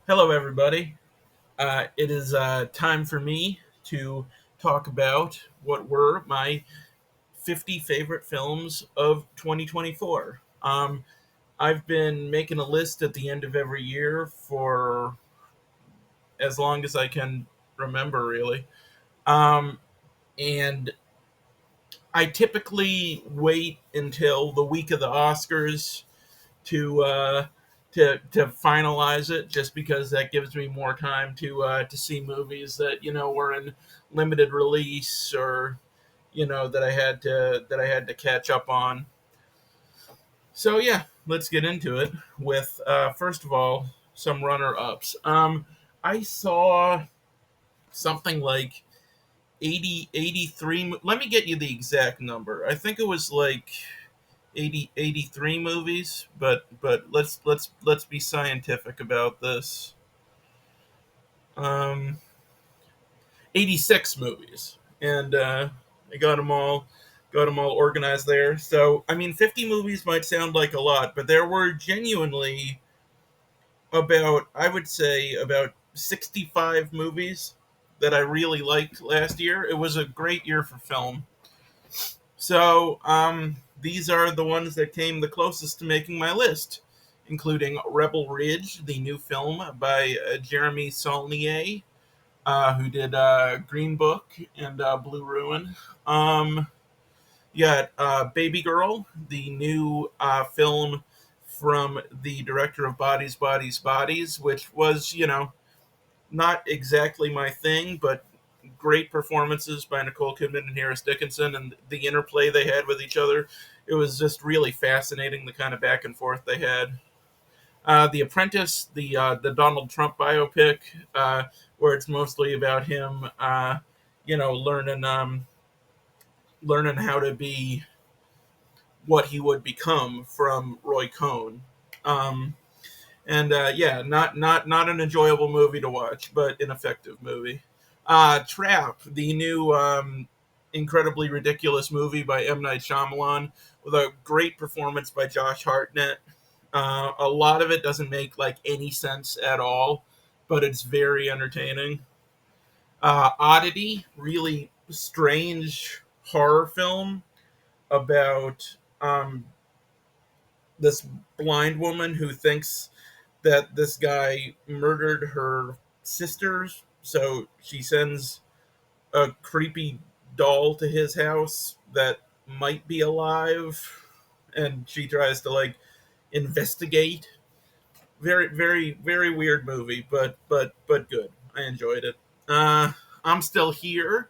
Hello, everybody. It is time for me to talk about what were my 50 favorite films of 2024. I've been making a list at the end of every year for as long as I can remember, really. Um, and I typically wait until the week of the Oscars to to finalize it, just because that gives me more time to see movies that were in limited release, or that I had to catch up on. So yeah, let's get into it with first of all some runner ups. I saw something like 83. Let me get you the exact number. I think it was like 83 movies, but let's be scientific about this. um 86 movies, and I got them all organized there. So I mean, 50 movies might sound like a lot, but there were genuinely about, I would say, about 65 movies that I really liked last year. It was a great year for film. So these are the ones that came the closest to making my list, including Rebel Ridge, the new film by Jeremy Saulnier, who did Green Book and Blue Ruin. Um, you got Baby Girl, the new film from the director of Bodies, Bodies, Bodies, which was, not exactly my thing, but great performances by Nicole Kidman and Harris Dickinson, and the interplay they had with each other. It was just really fascinating, the kind of back and forth they had. The Apprentice, the Donald Trump biopic, where it's mostly about him, learning how to be what he would become from Roy Cohn. Um, and yeah, not an enjoyable movie to watch, but an effective movie. Trap, the new incredibly ridiculous movie by M. Night Shyamalan, with a great performance by Josh Hartnett. A lot of it doesn't make like any sense at all, but it's very entertaining. Oddity, really strange horror film about this blind woman who thinks that this guy murdered her sisters, so she sends a creepy doll to his house that might be alive, and she tries to like investigate. Very, very, very weird movie, but good. I enjoyed it. I'm Still Here,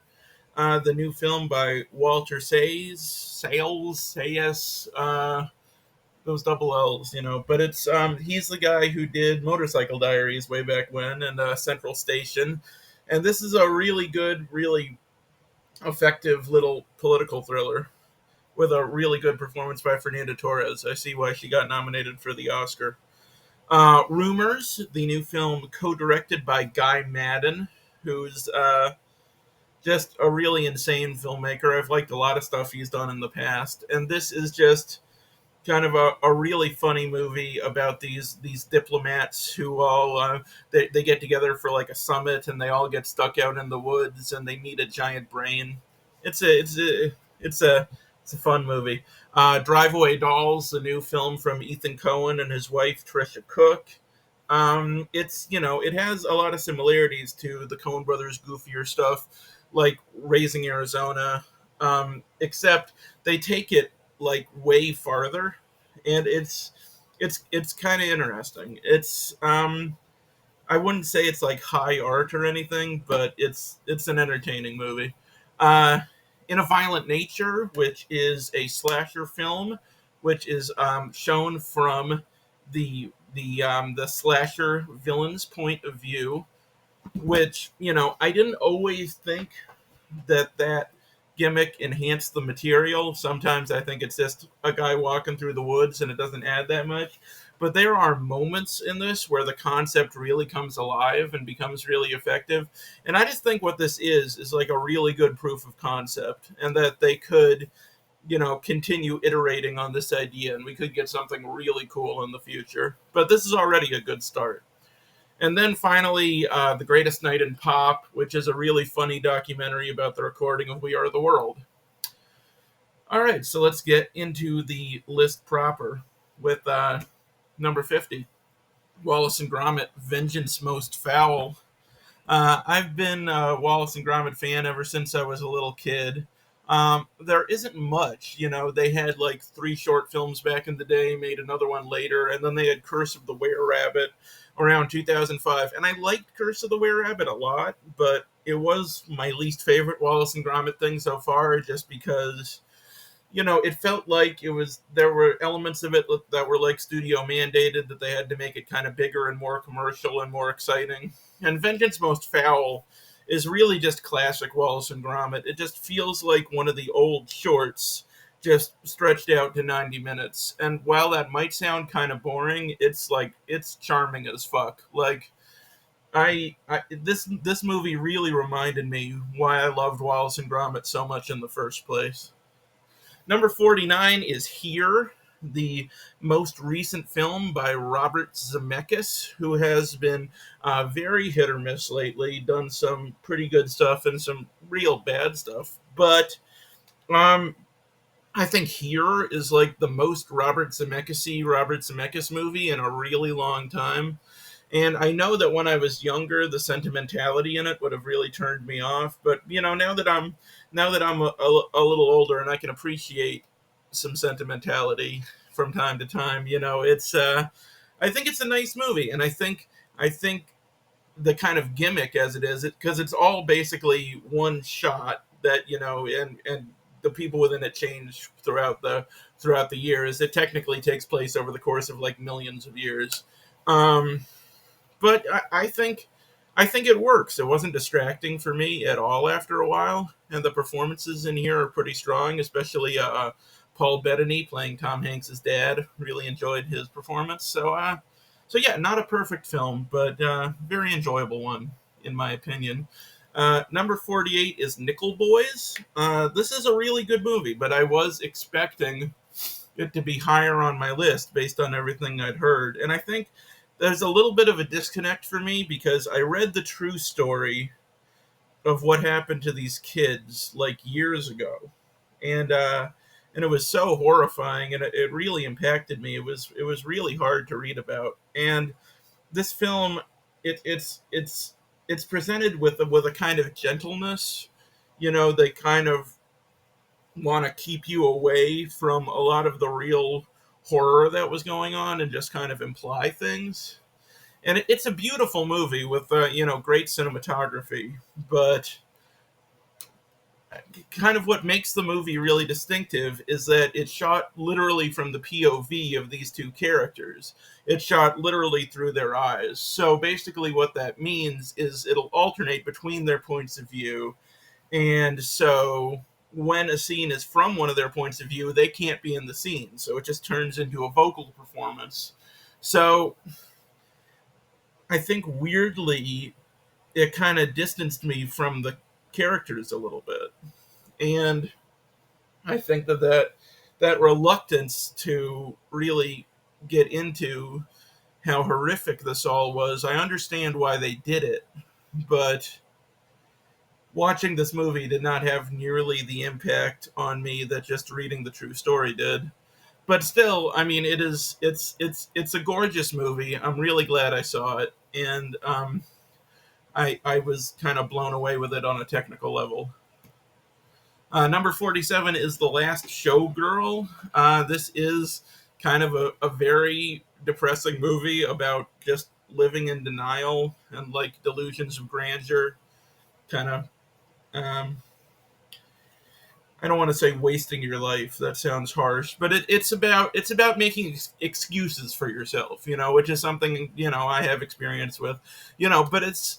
the new film by Walter Sayes, those double L's, But it's he's the guy who did Motorcycle Diaries way back when, and Central Station, and this is a really good, really effective little political thriller with a really good performance by Fernanda Torres. I see why she got nominated for the Oscar. Rumors, the new film co-directed by Guy Madden, who's just a really insane filmmaker. I've liked a lot of stuff he's done in the past, and this is just kind of a really funny movie about these diplomats who all they get together for like a summit, and they all get stuck out in the woods, and they meet a giant brain. It's a fun movie. Driveway Dolls, the new film from Ethan Cohen and his wife Trisha Cook. It has a lot of similarities to the Coen brothers goofier stuff, like Raising Arizona, except they take it like way farther, and it's kind of interesting. I wouldn't say it's like high art or anything, but it's an entertaining movie. Uh, in a Violent Nature, which is a slasher film, which is shown from the slasher villain's point of view, which I didn't always think that gimmick enhanced the material. Sometimes I think it's just a guy walking through the woods and it doesn't add that much. But there are moments in this where the concept really comes alive and becomes really effective. And I just think what this is like a really good proof of concept, and that they could, continue iterating on this idea, and we could get something really cool in the future. But this is already a good start. And then finally, The Greatest Night in Pop, which is a really funny documentary about the recording of We Are the World. All right, so let's get into the list proper with number 50, Wallace and Gromit, Vengeance Most Foul. I've been a Wallace and Gromit fan ever since I was a little kid. There isn't much, They had like three short films back in the day, made another one later, and then they had Curse of the Were Rabbit around 2005. And I liked Curse of the Were Rabbit a lot, but it was my least favorite Wallace and Gromit thing so far, just because it felt like there were elements of it that were like studio mandated, that they had to make it kind of bigger and more commercial and more exciting. And Vengeance Most Foul is really just classic Wallace and Gromit. It just feels like one of the old shorts just stretched out to 90 minutes. And while that might sound kind of boring, it's charming as fuck. Like this movie really reminded me why I loved Wallace and Gromit so much in the first place. Number 49 is Here, the most recent film by Robert Zemeckis, who has been very hit or miss lately, done some pretty good stuff and some real bad stuff. But um, I think Here is like the most Robert Zemeckis movie in a really long time. And I know that when I was younger, the sentimentality in it would have really turned me off. But now that I'm a little older and I can appreciate some sentimentality from time to time, it's I think it's a nice movie, and I think the kind of gimmick as it is, because it's all basically one shot that and the people within it change throughout the years. It technically takes place over the course of like millions of years. Um, but I think it works. It wasn't distracting for me at all after a while, and the performances in here are pretty strong, especially Paul Bettany playing Tom Hanks's dad. Really enjoyed his performance. So yeah, not a perfect film, but very enjoyable one in my opinion. Number 48 is Nickel Boys. This is a really good movie, but I was expecting it to be higher on my list based on everything I'd heard. And I think there's a little bit of a disconnect for me because I read the true story of what happened to these kids like years ago. And it was so horrifying, and it really impacted me. It was really hard to read about. And this film, it's presented with a kind of gentleness. They kind of want to keep you away from a lot of the real horror that was going on and just kind of imply things. And it's a beautiful movie with great cinematography, but kind of what makes the movie really distinctive is that it's shot literally from the POV of these two characters. It's shot literally through their eyes. So basically what that means is it'll alternate between their points of view, and so when a scene is from one of their points of view, they can't be in the scene. So it just turns into a vocal performance. So I think weirdly, it kind of distanced me from the characters a little bit. And I think that reluctance to really get into how horrific this all was, I understand why they did it, but watching this movie did not have nearly the impact on me that just reading the true story did. But still, I mean, it's a gorgeous movie. I'm really glad I saw it, and I was kind of blown away with it on a technical level. Number 47 is The Last Showgirl. This is kind of a very depressing movie about just living in denial and like delusions of grandeur. Kind of, um, I don't want to say wasting your life. That sounds harsh, but it's about making excuses for yourself. Which is something I have experience with. But it's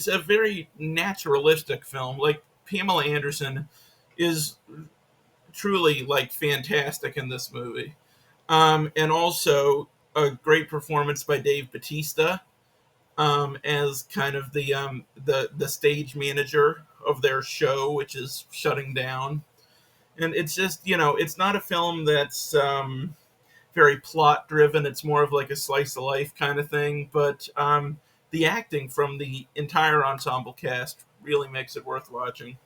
a very naturalistic film. Like Pamela Anderson is truly like fantastic in this movie. And also a great performance by Dave Bautista as kind of the stage manager of their show, which is shutting down. And it's just it's not a film that's very plot driven. It's more of like a slice of life kind of thing. But the acting from the entire ensemble cast really makes it worth watching.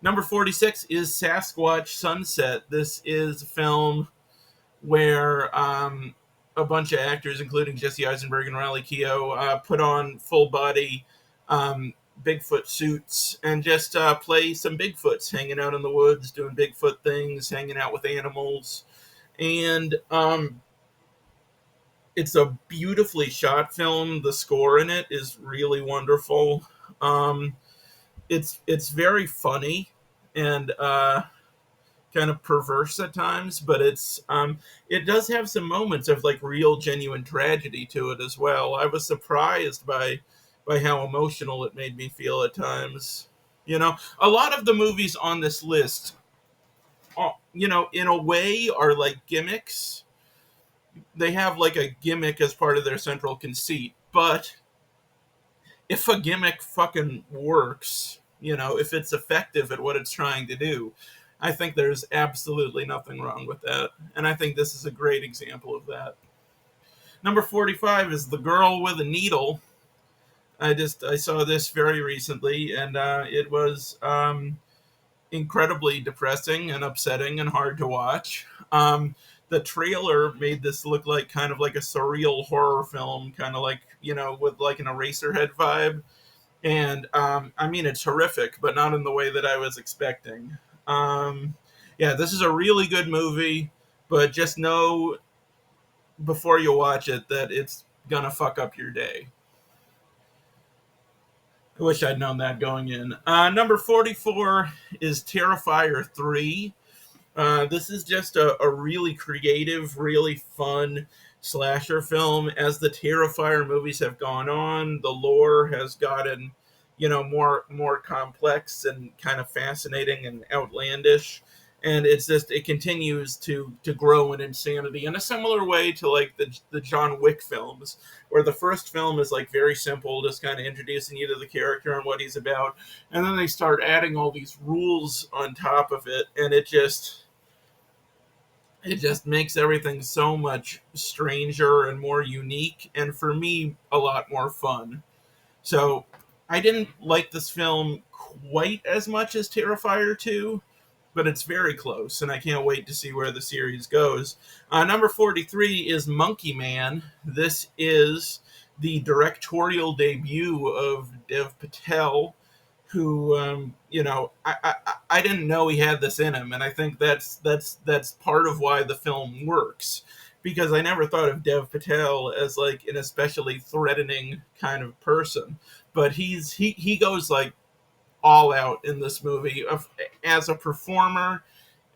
Number 46 is Sasquatch Sunset. This is a film where a bunch of actors, including Jesse Eisenberg and Riley Keough, put on full body um, Bigfoot suits and just play some Bigfoots hanging out in the woods, doing Bigfoot things, hanging out with animals. And it's a beautifully shot film. The score in it is really wonderful. Um, it's very funny and kind of perverse at times, but it does have some moments of like real genuine tragedy to it as well. I was surprised by how emotional it made me feel at times. You know, a lot of the movies on this list, in a way, are like gimmicks. They have like a gimmick as part of their central conceit, but if a gimmick fucking works, if it's effective at what it's trying to do, I think there's absolutely nothing wrong with that. And I think this is a great example of that. Number 45 is The Girl with a Needle. I saw this very recently, and it was incredibly depressing and upsetting and hard to watch. The trailer made this look like kind of like a surreal horror film, kind of like, with like an Eraserhead vibe. And I mean, it's horrific, but not in the way that I was expecting. Yeah, this is a really good movie, but just know before you watch it that it's gonna fuck up your day. I wish I'd known that going in. Number 44 is Terrifier 3. This is just a really creative, really fun slasher film. As the Terrifier movies have gone on, the lore has gotten, more complex and kind of fascinating and outlandish. And it continues to grow in insanity in a similar way to like the John Wick films, where the first film is like very simple, just kind of introducing you to the character and what he's about, and then they start adding all these rules on top of it, and it just makes everything so much stranger and more unique, and for me, a lot more fun. So I didn't like this film quite as much as Terrifier 2, but it's very close, and I can't wait to see where the series goes. Number 43 is Monkey Man. This is the directorial debut of Dev Patel, who I didn't know he had this in him, and I think that's part of why the film works, because I never thought of Dev Patel as like an especially threatening kind of person, but he goes like all out in this movie as a performer,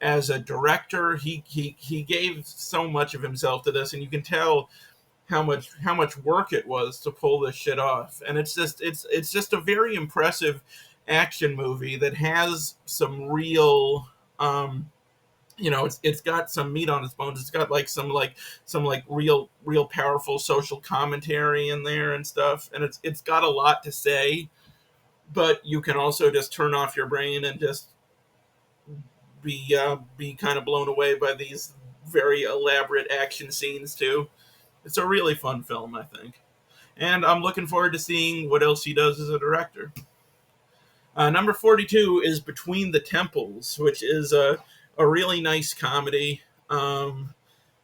as a director. He gave so much of himself to this, and you can tell how much work it was to pull this shit off. And it's just a very impressive action movie that has some real it's got some meat on its bones. It's got like some real powerful social commentary in there and stuff, and it's got a lot to say, but you can also just turn off your brain and just be kind of blown away by these very elaborate action scenes too. It's a really fun film, I think, and I'm looking forward to seeing what else he does as a director. Number 42 is Between the Temples, which is a really nice comedy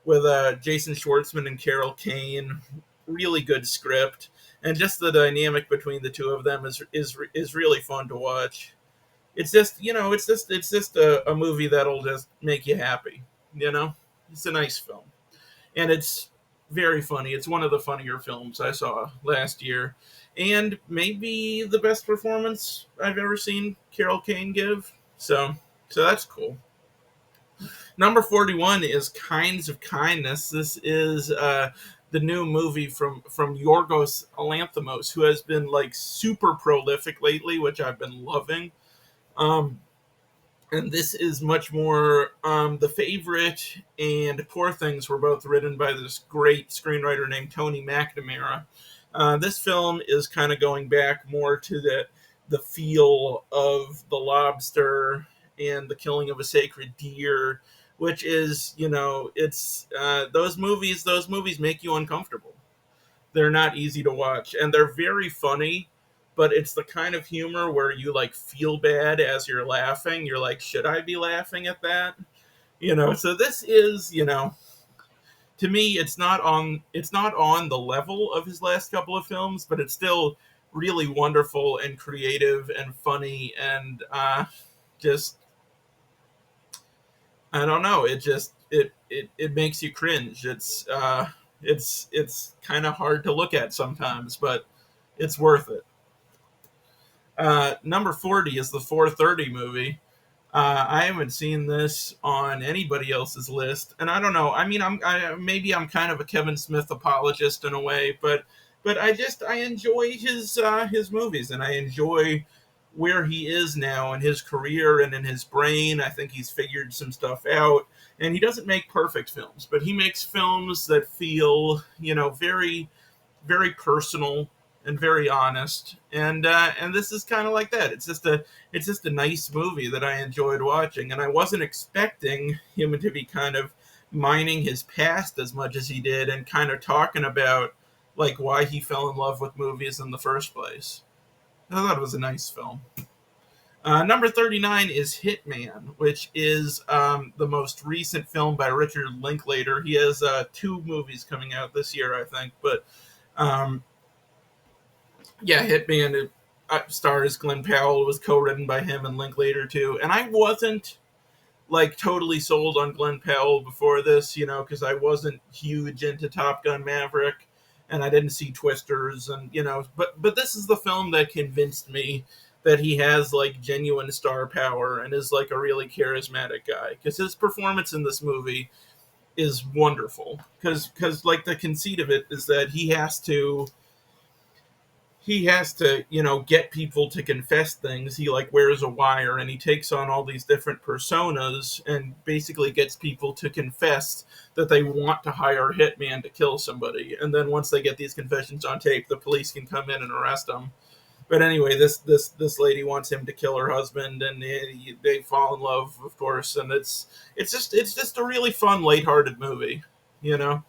with Jason Schwartzman and Carol Kane. Really good script, and just the dynamic between the two of them is really fun to watch. It's just a movie that'll just make you happy. It's a nice film, and it's very funny. It's one of the funnier films I saw last year, and maybe the best performance I've ever seen Carol Kane give. So that's cool. Number 41 is Kinds of Kindness. This is the new movie from Yorgos Lanthimos, who has been like super prolific lately, which I've been loving. Um, and this is much more The Favorite and Poor Things were both written by this great screenwriter named Tony McNamara. This film is kind of going back more to the feel of The Lobster and The Killing of a Sacred Deer, which is, it's those movies make you uncomfortable. They're not easy to watch, and they're very funny, but it's the kind of humor where you like feel bad as you're laughing. You're like, should I be laughing at that? So this is, to me, it's not on the level of his last couple of films, but it's still really wonderful and creative and funny, and just, I don't know, it makes you cringe. It's kind of hard to look at sometimes, but it's worth it. Number 40 is the 4:30 movie. I haven't seen this on anybody else's list, and I don't know. I mean, maybe I'm kind of a Kevin Smith apologist in a way, but I enjoy his movies, and I enjoy where he is now in his career and in his brain. I think he's figured some stuff out, and he doesn't make perfect films, but he makes films that feel, very, very personal and very honest. And this is kind of like that. It's just a nice movie that I enjoyed watching, and I wasn't expecting him to be kind of mining his past as much as he did, and kind of talking about like why he fell in love with movies in the first place. I thought it was a nice film. Number 39 is Hitman, which is the most recent film by Richard Linklater. He has two movies coming out this year, I think. But um, yeah, Hitman, it stars Glenn Powell. It was co-written by him and Linklater too. And I wasn't like totally sold on Glenn Powell before this, because I wasn't huge into Top Gun Maverick, and I didn't see Twisters, and but this is the film that convinced me that he has like genuine star power and is like a really charismatic guy, because his performance in this movie is wonderful. Because like the conceit of it is that he has to get people to confess things. He like wears a wire, and he takes on all these different personas and basically gets people to confess that they want to hire a hitman to kill somebody, and then once they get these confessions on tape, the police can come in and arrest them. But anyway, this lady wants him to kill her husband, and they fall in love, of course. And it's just a really fun, lighthearted movie, you know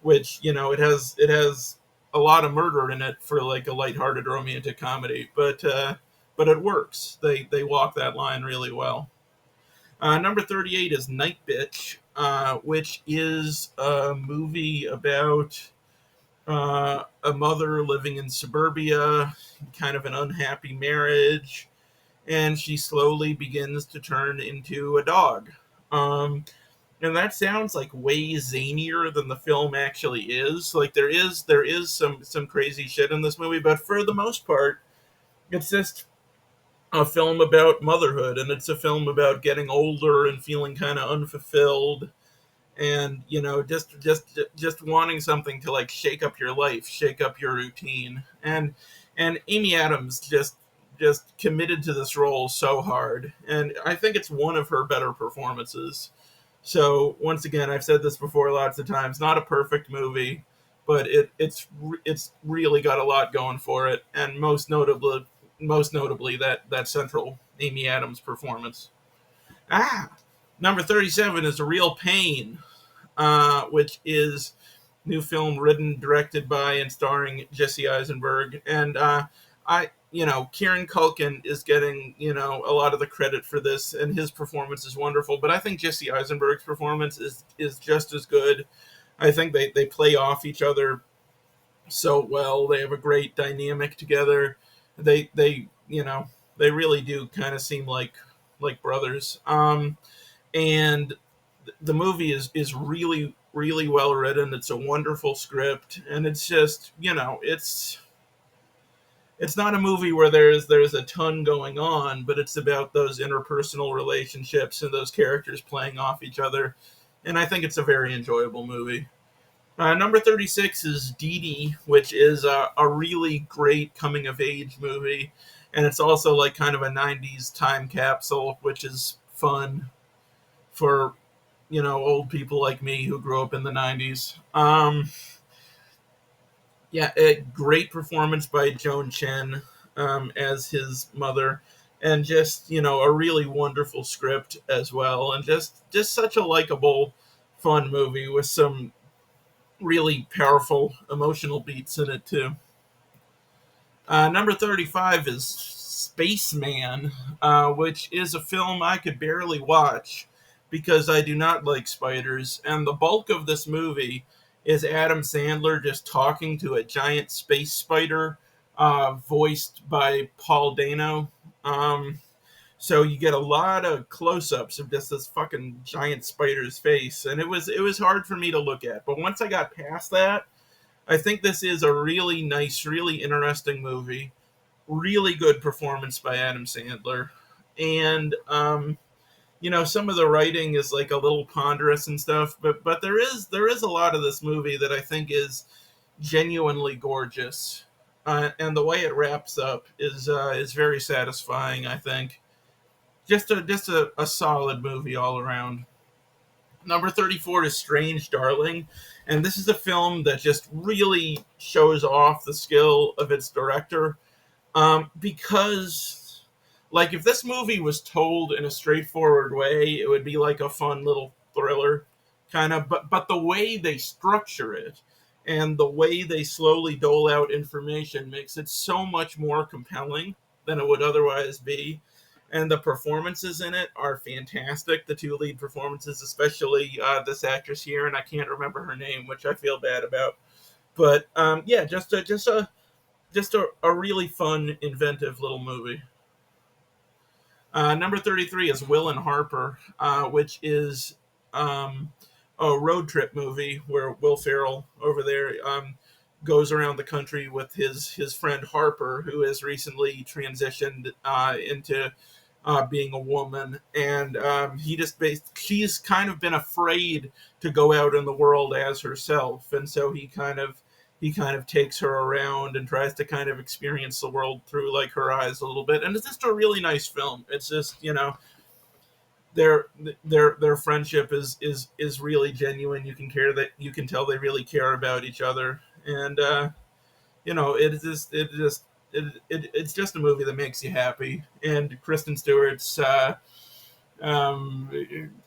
which, it has a lot of murder in it for like a lighthearted romantic comedy, but it works. They walk that line really well. Number 38 is Night Bitch, which is a movie about a mother living in suburbia, kind of an unhappy marriage, and she slowly begins to turn into a dog. Um, and that sounds like way zanier than the film actually is. Like there is some crazy shit in this movie, but for the most part, it's just a film about motherhood, and it's a film about getting older and feeling kind of unfulfilled, and just wanting something to like shake up your life, shake up your routine. And Amy Adams just committed to this role so hard, and I think it's one of her better performances. So once again, I've said this before lots of times, not a perfect movie, but it's really got a lot going for it, and most notably that central Amy Adams performance. Number 37 is A Real Pain, which is new film written, directed by, and starring Jesse Eisenberg. And Kieran Culkin is getting, a lot of the credit for this, and his performance is wonderful. But I think Jesse Eisenberg's performance is just as good. I think they play off each other so well. They have a great dynamic together. They really do kind of seem like brothers. And the movie is really, really well written. It's a wonderful script, and it's just, it's not a movie where there's a ton going on, but it's about those interpersonal relationships and those characters playing off each other. And I think it's a very enjoyable movie. Number 36 is Dee Dee, which is a really great coming of age movie. And it's also like kind of a 90s time capsule, which is fun for, old people like me who grew up in the 90s. Yeah, a great performance by Joan Chen as his mother. and just a really wonderful script as well, and just such a likable, fun movie with some really powerful emotional beats in it too. Number 35 is Spaceman, which is a film I could barely watch because I do not like spiders. And the bulk of this movie is Adam Sandler just talking to a giant space spider, voiced by Paul Dano. Um, so you get a lot of close-ups of just this fucking giant spider's face, and it was hard for me to look at. But once I got past that, I think this is a really nice, really interesting movie. Really good performance by Adam Sandler, and some of the writing is like a little ponderous and stuff, but there is a lot of this movie that I think is genuinely gorgeous, and the way it wraps up is very satisfying. I think just a solid movie all around. Number 34 is Strange Darling, and this is a film that just really shows off the skill of its director, because, like, if this movie was told in a straightforward way, it would be like a fun little thriller, kind of. But the way they structure it, and the way they slowly dole out information, makes it so much more compelling than it would otherwise be. And the performances in it are fantastic. The two lead performances, especially this actress here, and I can't remember her name, which I feel bad about. But yeah, just a really fun, inventive little movie. Number 33 is Will and Harper, which is um, a road trip movie where Will Ferrell over there goes around the country with his friend Harper, who has recently transitioned into being a woman, and she's kind of been afraid to go out in the world as herself, and so he kind of takes her around and tries to kind of experience the world through like her eyes a little bit. And it's just a really nice film. It's just their their friendship is really genuine. You can tell they really care about each other, and it's just a movie that makes you happy. And Kristen Stewart's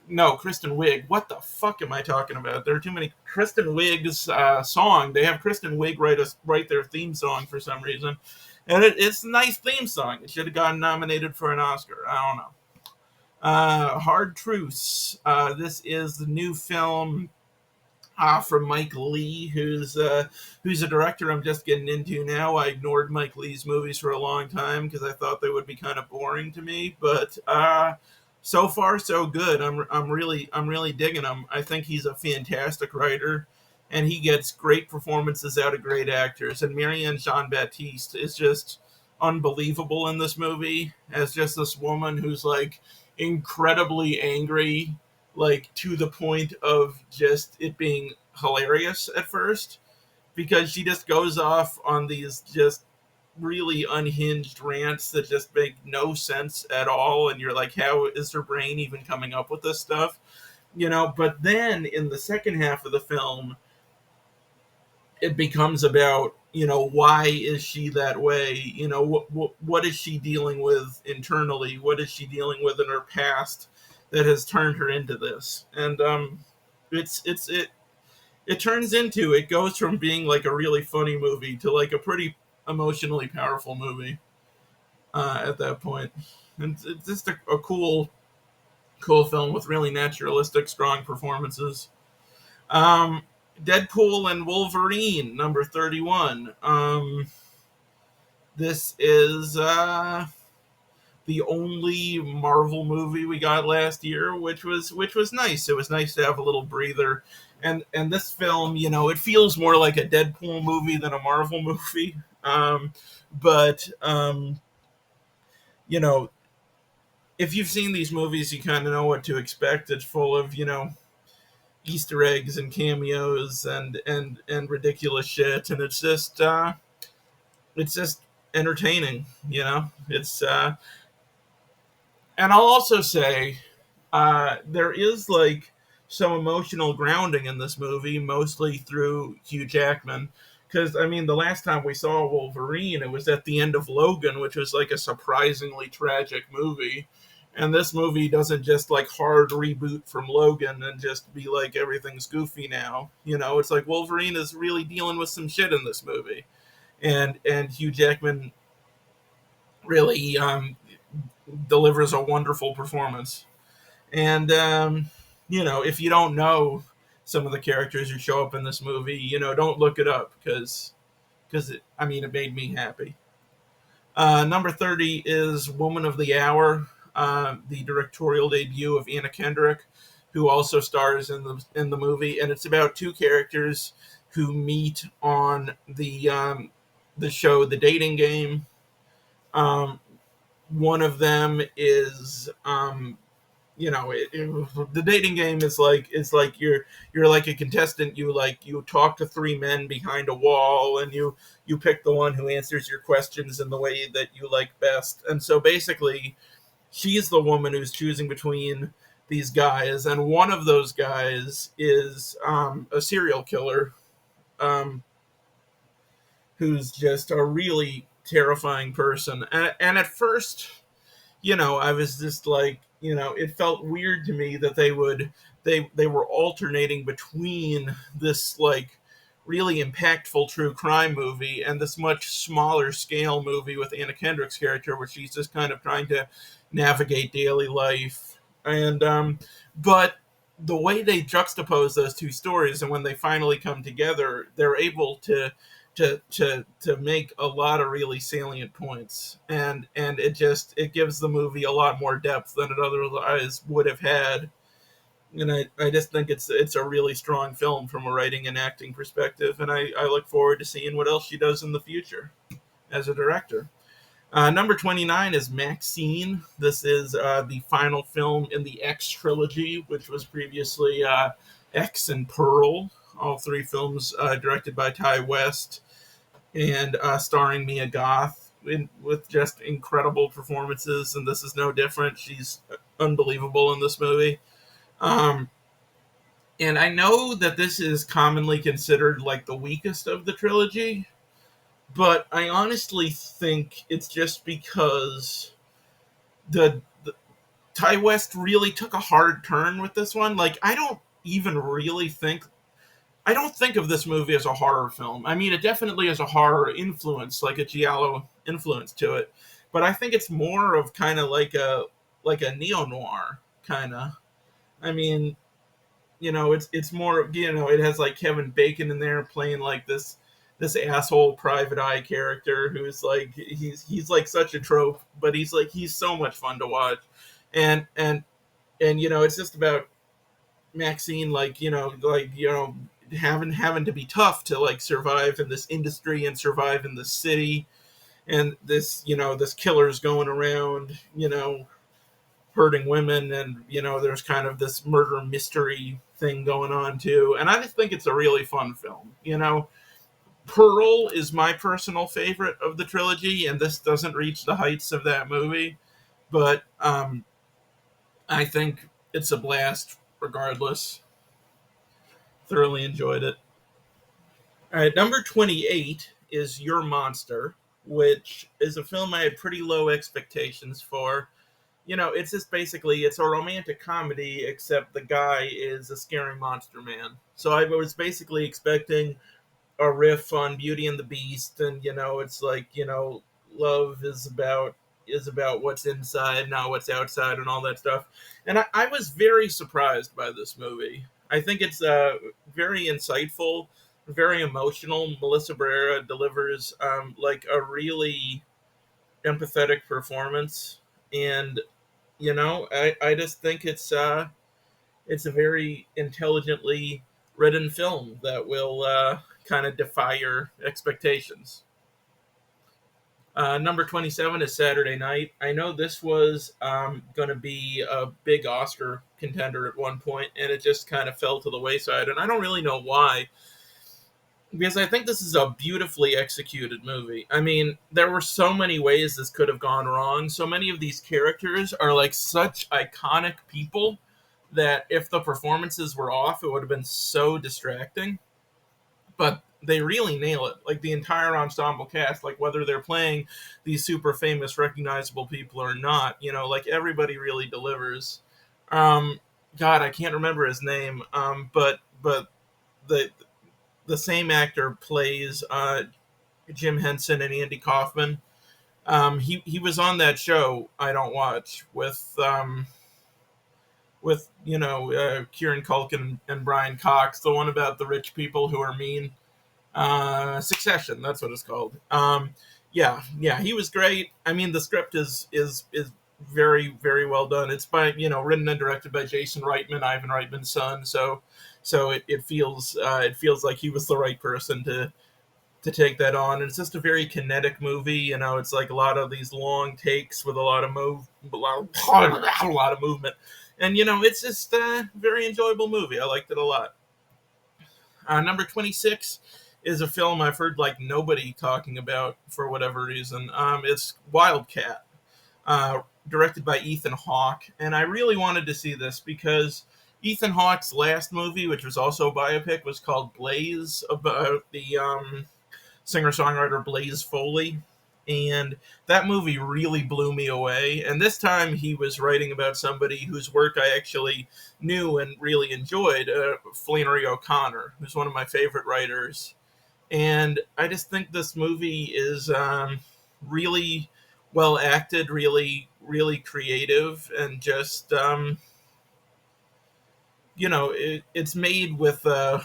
no, Kristen Wiig. What the fuck am I talking about? There are too many. Kristen Wiig's song. They have Kristen Wiig write their theme song for some reason, and it's a nice theme song. It should have gotten nominated for an Oscar. I don't know. Hard Truths. This is the new film from Mike Lee, who's a director I'm just getting into now. I ignored Mike Lee's movies for a long time because I thought they would be kind of boring to me, but so far so good. I'm really digging him. I think he's a fantastic writer, and he gets great performances out of great actors. And Marianne Jean Baptiste is just unbelievable in this movie as just this woman who's like incredibly angry, like to the point of just it being hilarious at first, because she just goes off on these just really unhinged rants that just make no sense at all, and you're like, how is her brain even coming up with this stuff? But then in the second half of the film, it becomes about, why is she that way? What is she dealing with internally? What is she dealing with in her past that has turned her into this? And it turns into, it goes from being like a really funny movie to like a pretty emotionally powerful movie at that point. And it's just a cool film with really naturalistic, strong performances. Um, Deadpool and Wolverine, number 31. This is the only Marvel movie we got last year, which was nice. It was nice to have a little breather. And this film, it feels more like a Deadpool movie than a Marvel movie. But you know, if you've seen these movies, you kind of know what to expect. It's full of Easter eggs and cameos and ridiculous shit, and it's just entertaining. It's and I'll also say there is like some emotional grounding in this movie, mostly through Hugh Jackman, because I mean, the last time we saw Wolverine, it was at the end of Logan, which was like a surprisingly tragic movie. And this movie doesn't just like hard reboot from Logan and just be like everything's goofy now. You know, it's like Wolverine is really dealing with some shit in this movie, and Hugh Jackman really delivers a wonderful performance. And you know, if you don't know some of the characters who show up in this movie, you know, don't look it up because I mean, it made me happy. Number 30 is Woman of the Hour, the directorial debut of Anna Kendrick, who also stars in the movie, and it's about two characters who meet on the show The Dating Game. Um, One of them is you know, the dating game is like, it's like you're like a contestant. You talk to three men behind a wall, and you pick the one who answers your questions in the way that you like best. And so basically, she's the woman who's choosing between these guys, and one of those guys is a serial killer, um, who's just a really terrifying person. And at first, you know, I was just like, you know, it felt weird to me that they were alternating between this like really impactful true crime movie and this much smaller scale movie with Anna Kendrick's character, where she's just kind of trying to navigate daily life. And but the way they juxtapose those two stories, and when they finally come together, they're able to make a lot of really salient points, and it gives the movie a lot more depth than it otherwise would have had. And I just think it's a really strong film from a writing and acting perspective, and I look forward to seeing what else she does in the future as a director. Number 29 is Maxine. This is the final film in the X trilogy, which was previously X and Pearl, all three films directed by Ty West, and starring Mia Goth with just incredible performances. And this is no different. She's unbelievable in this movie. Um, and I know that this is commonly considered like the weakest of the trilogy, but I honestly think it's just because the Ty West really took a hard turn with this one. Like, I don't think of this movie as a horror film. I mean, it definitely has a horror influence, like a giallo influence to it, but I think it's more of kind of like a neo noir kind of. I mean, you know, it's more, you know, it has like Kevin Bacon in there playing like this asshole private eye character who's like, he's like such a trope, but he's so much fun to watch. And you know, it's just about Maxine, you know, having to be tough to like survive in this industry and survive in this city, and this, you know, this killer's going around, you know, hurting women, and you know, there's kind of this murder mystery thing going on too. And I just think it's a really fun film. You know, Pearl is my personal favorite of the trilogy, and this doesn't reach the heights of that movie, but I think it's a blast regardless. Thoroughly enjoyed it. All right, number 28 is Your Monster, which is a film I had pretty low expectations for. You know, it's just basically, it's a romantic comedy, except the guy is a scary monster man. So I was basically expecting a riff on Beauty and the Beast, and you know, it's like, you know, love is about what's inside, not what's outside, and all that stuff. And I was very surprised by this movie. I think it's very insightful, very emotional. Melissa Barrera delivers like a really empathetic performance, and you know, I just think it's a very intelligently written film that will kind of defy your expectations. Number 27 is Saturday Night. I know this was going to be a big Oscar contender at one point, and it just kind of fell to the wayside. And I don't really know why, because I think this is a beautifully executed movie. I mean, there were so many ways this could have gone wrong. So many of these characters are like such iconic people that if the performances were off, it would have been so distracting. But they really nail it. Like the entire ensemble cast, like whether they're playing these super famous, recognizable people or not, like everybody really delivers. Um, God, I can't remember his name, but the the same actor plays Jim Henson and Andy Kaufman. He was on that show I don't watch with Kieran Culkin and Brian Cox, the one about the rich people who are mean. Succession, that's what it's called. Yeah, he was great. I mean, the script is very very well done. It's by written and directed by Jason Reitman, Ivan Reitman's son. So it feels like he was the right person to take that on. And it's just a very kinetic movie. It's like a lot of these long takes with a lot of a lot of movement, and it's just a very enjoyable movie. I liked it a lot. Number 26 is a film I've heard like nobody talking about for whatever reason. It's Wildcat, directed by Ethan Hawke, and I really wanted to see this because Ethan Hawke's last movie, which was also a biopic, was called Blaze, about the singer-songwriter Blaze Foley. And that movie really blew me away. And this time he was writing about somebody whose work I actually knew and really enjoyed, Flannery O'Connor, who's one of my favorite writers. And I just think this movie is really well acted, really, really creative, and just it's made with a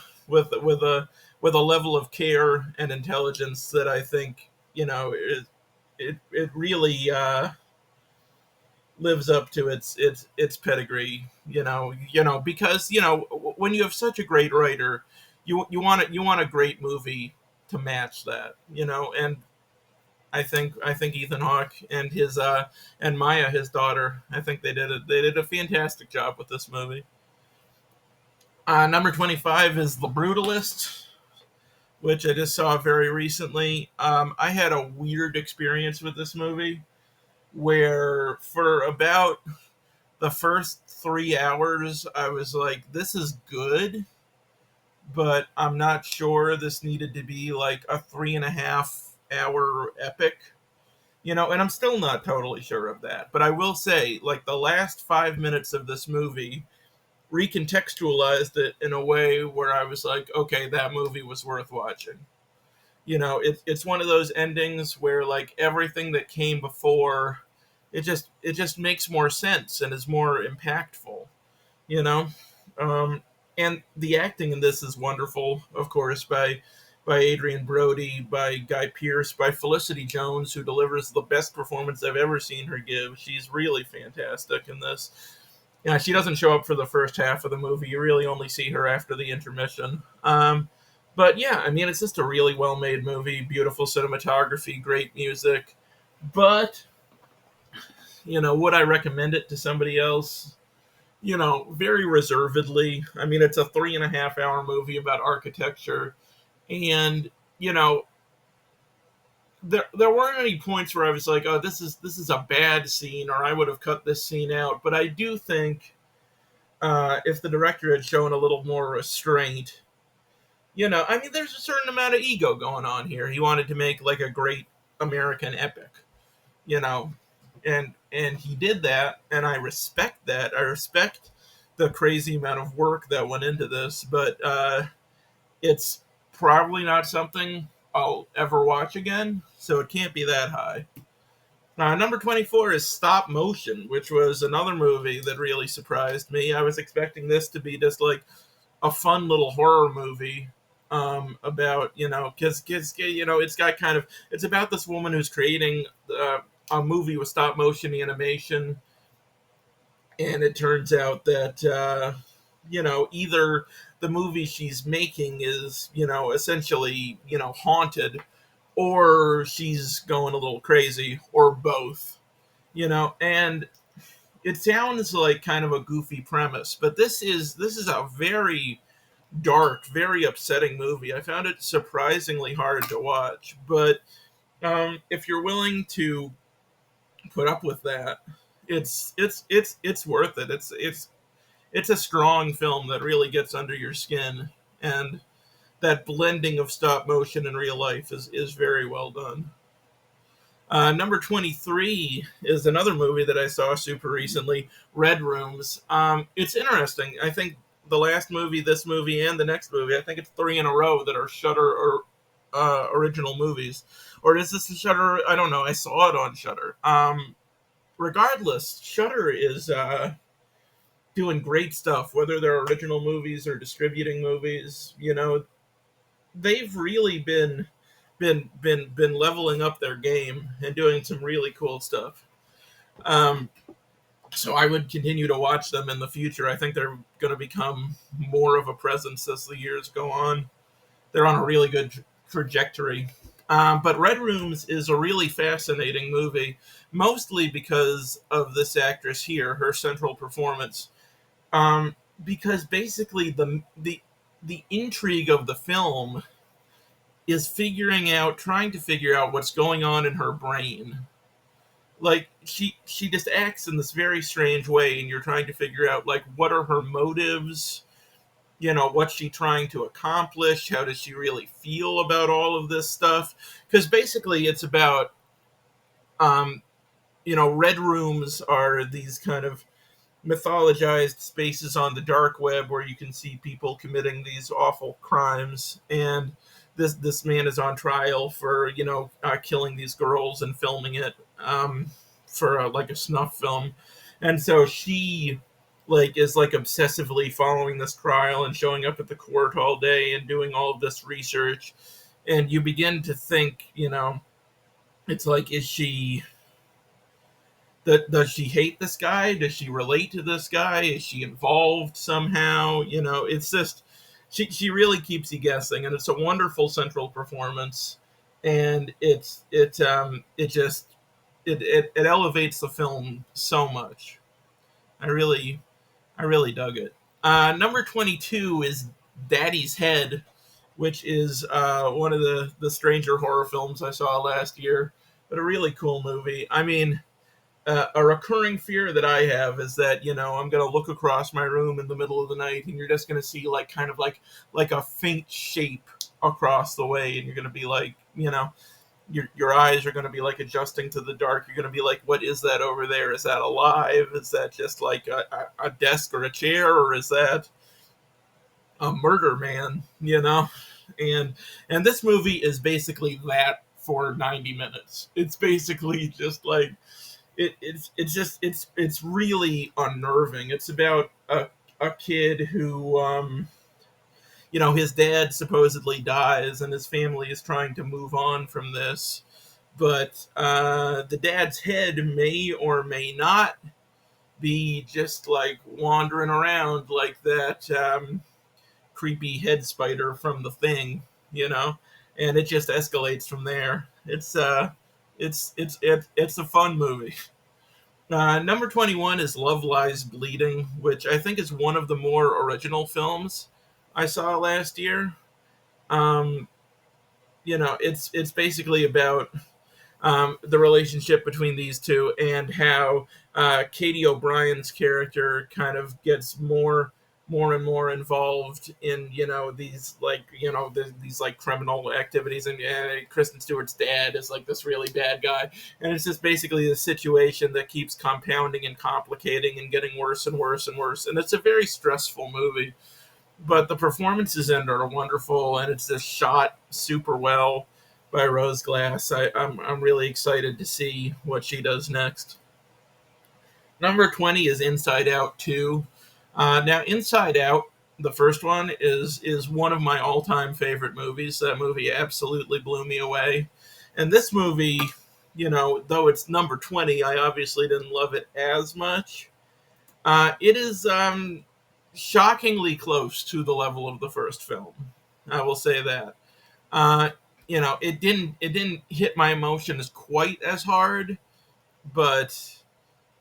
level of care and intelligence that I think it really lives up to its pedigree. Because when you have such a great writer, you want a great movie to match that. And I think Ethan Hawke and his and Maya, his daughter, I think they did a fantastic job with this movie. Number 25 is The Brutalist, which I just saw very recently. I had a weird experience with this movie where for about the first 3 hours, I was like, this is good, but I'm not sure this needed to be like a 3.5 hour epic. And I'm still not totally sure of that. But I will say, like, the last 5 minutes of this movie recontextualized it in a way where I was like, okay, that movie was worth watching. It's one of those endings where like everything that came before, it just makes more sense and is more impactful. You know, um, and the acting in this is wonderful, of course, by Adrian Brody, by Guy Pearce, by Felicity Jones, who delivers the best performance I've ever seen her give. She's really fantastic in this. Yeah, she doesn't show up for the first half of the movie. You really only see her after the intermission. But yeah, I mean, it's just a really well made movie, beautiful cinematography, great music. But, would I recommend it to somebody else? Very reservedly. I mean, it's a 3.5 hour movie about architecture. And, you know, there weren't any points where I was like, oh, this is a bad scene, or I would have cut this scene out. But I do think if the director had shown a little more restraint, I mean, there's a certain amount of ego going on here. He wanted to make like a great American epic, you know, and he did that, and I respect that. I respect the crazy amount of work that went into this, but it's probably not something I'll ever watch again, so it can't be that high. Number 24 is Stop Motion, which was another movie that really surprised me. I was expecting this to be just like a fun little horror movie about, because it's got it's about this woman who's creating a movie with stop motion animation, and it turns out that either the movie she's making is essentially haunted, or she's going a little crazy, or both. And it sounds like kind of a goofy premise, but this is a very dark, very upsetting movie. I found it surprisingly hard to watch, but if you're willing to put up with that, it's worth it. It's a strong film that really gets under your skin, and that blending of stop motion and real life is very well done. Number 23 is another movie that I saw super recently, Red Rooms. It's interesting. I think the last movie, this movie, and the next movie, I think it's three in a row that are Shutter or original movies. Or is this a Shutter? I don't know. I saw it on Shutter. Regardless, Shutter is doing great stuff, whether they're original movies or distributing movies. They've really been leveling up their game and doing some really cool stuff. Um, so I would continue to watch them in the future. I think they're going to become more of a presence as the years go on. They're on a really good trajectory. But Red Rooms is a really fascinating movie, mostly because of this actress here, her central performance. Because basically the intrigue of the film is trying to figure out what's going on in her brain. Like she just acts in this very strange way, and you're trying to figure out like what are her motives. What's she trying to accomplish? How does she really feel about all of this stuff? Because basically, it's about um, red rooms are these kind of mythologized spaces on the dark web where you can see people committing these awful crimes, and this man is on trial for killing these girls and filming it for like a snuff film. And so she is like obsessively following this trial and showing up at the court all day and doing all of this research. And you begin to think, it's like, is she does she hate this guy? Does she relate to this guy? Is she involved somehow? It's just she really keeps you guessing, and it's a wonderful central performance, and it elevates the film so much. I really I really dug it. Number 22 is Daddy's Head, which is one of the stranger horror films I saw last year, but a really cool movie. I mean, a recurring fear that I have is that I'm gonna look across my room in the middle of the night and you're just gonna see like kind of like a faint shape across the way, and you're gonna be like, your eyes are gonna be like adjusting to the dark. You're gonna be like, what is that over there? Is that alive? Is that just like a desk or a chair, or is that a murder man? And this movie is basically that for 90 minutes. It's basically just like it's really unnerving. It's about a kid who his dad supposedly dies and his family is trying to move on from this, but the dad's head may or may not be just like wandering around like that creepy head spider from The Thing, and it just escalates from there. It's a fun movie. Number 21 is Love Lies Bleeding, which I think is one of the more original films I saw last year. Um, it's basically about the relationship between these two, and how Katie O'Brien's character kind of gets more and more involved in these like criminal activities, and Kristen Stewart's dad is like this really bad guy, and it's just basically a situation that keeps compounding and complicating and getting worse and worse and worse, and it's a very stressful movie, but the performances in it are wonderful, and it's just shot super well by Rose Glass. I'm really excited to see what she does next. Number 20 is Inside Out 2. Now, Inside Out, the first one, is one of my all-time favorite movies. That movie absolutely blew me away. And this movie, though it's number 20, I obviously didn't love it as much. It is shockingly close to the level of the first film. I will say that. Uh, it didn't hit my emotions quite as hard, but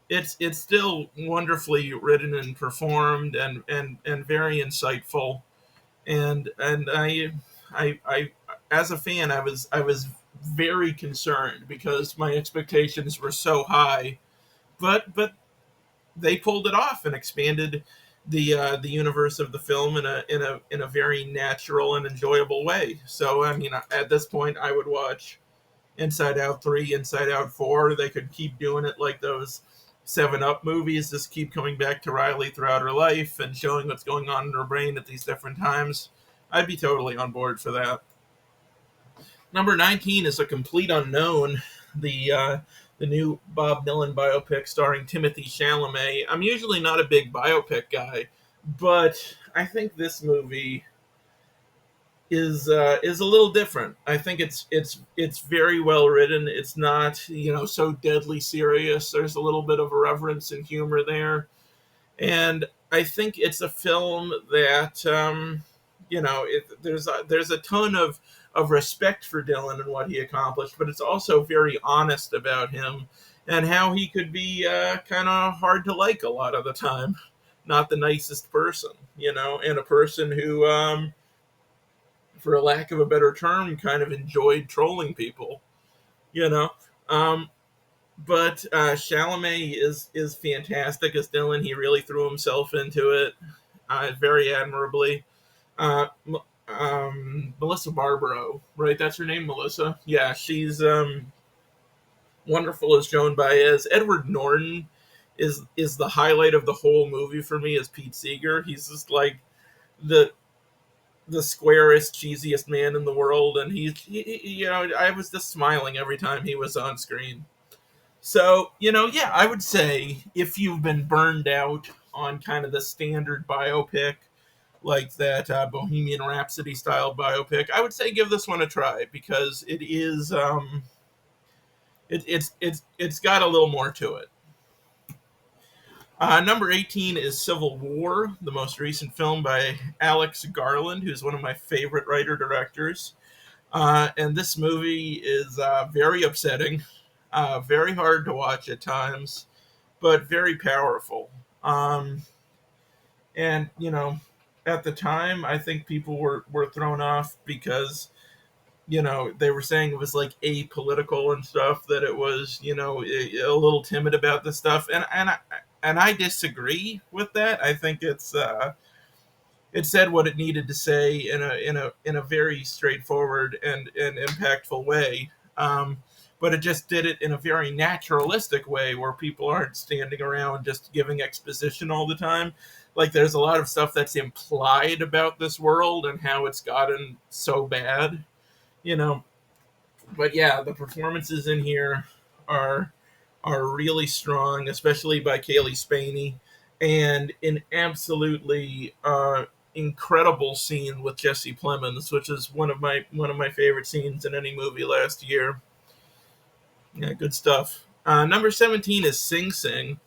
it's still wonderfully written and performed, and very insightful, and I as a fan I was very concerned because my expectations were so high, but they pulled it off and expanded the universe of the film in a very natural and enjoyable way. So I mean, at this point, I would watch Inside Out 3, Inside Out 4. They could keep doing it like those 7 Up movies, just keep coming back to Riley throughout her life and showing what's going on in her brain at these different times. I'd be totally on board for that. Number 19 is A Complete Unknown, the new Bob Dylan biopic starring Timothy Chalamet. I'm usually not a big biopic guy, but I think this movie is a little different. I think it's very well written. It's not, so deadly serious. There's a little bit of irreverence and humor there, and I think it's a film that there's a ton of respect for Dylan and what he accomplished, but it's also very honest about him and how he could be kind of hard to like a lot of the time. Not the nicest person, and a person who, for a lack of a better term, kind of enjoyed trolling people, you know. Um, but Chalamet is fantastic as Dylan. He really threw himself into it very admirably. Uh, Melissa Barbaro, right? That's her name, Melissa. Yeah, she's wonderful as Joan Baez. Edward Norton is the highlight of the whole movie for me as Pete Seeger. He's just like the the squarest, cheesiest man in the world, and I was just smiling every time he was on screen. So, yeah, I would say if you've been burned out on kind of the standard biopic, like that Bohemian Rhapsody style biopic, I would say give this one a try because it is it's got a little more to it. Number 18 is Civil War, the most recent film by Alex Garland, who's one of my favorite writer directors. And this movie is very upsetting, very hard to watch at times, but very powerful. And, at the time, I think people were thrown off because, they were saying it was like apolitical and stuff, that it was, a little timid about this stuff. And I disagree with that. I think it said what it needed to say in a very straightforward and impactful way. But it just did it in a very naturalistic way where people aren't standing around just giving exposition all the time. Like there's a lot of stuff that's implied about this world and how it's gotten so bad, you know. But yeah, the performances in here are are really strong, especially by Kaylee Spaney, and an absolutely incredible scene with Jesse Plemons, which is one of my favorite scenes in any movie last year. Yeah, good stuff. Number 17 is Sing Sing,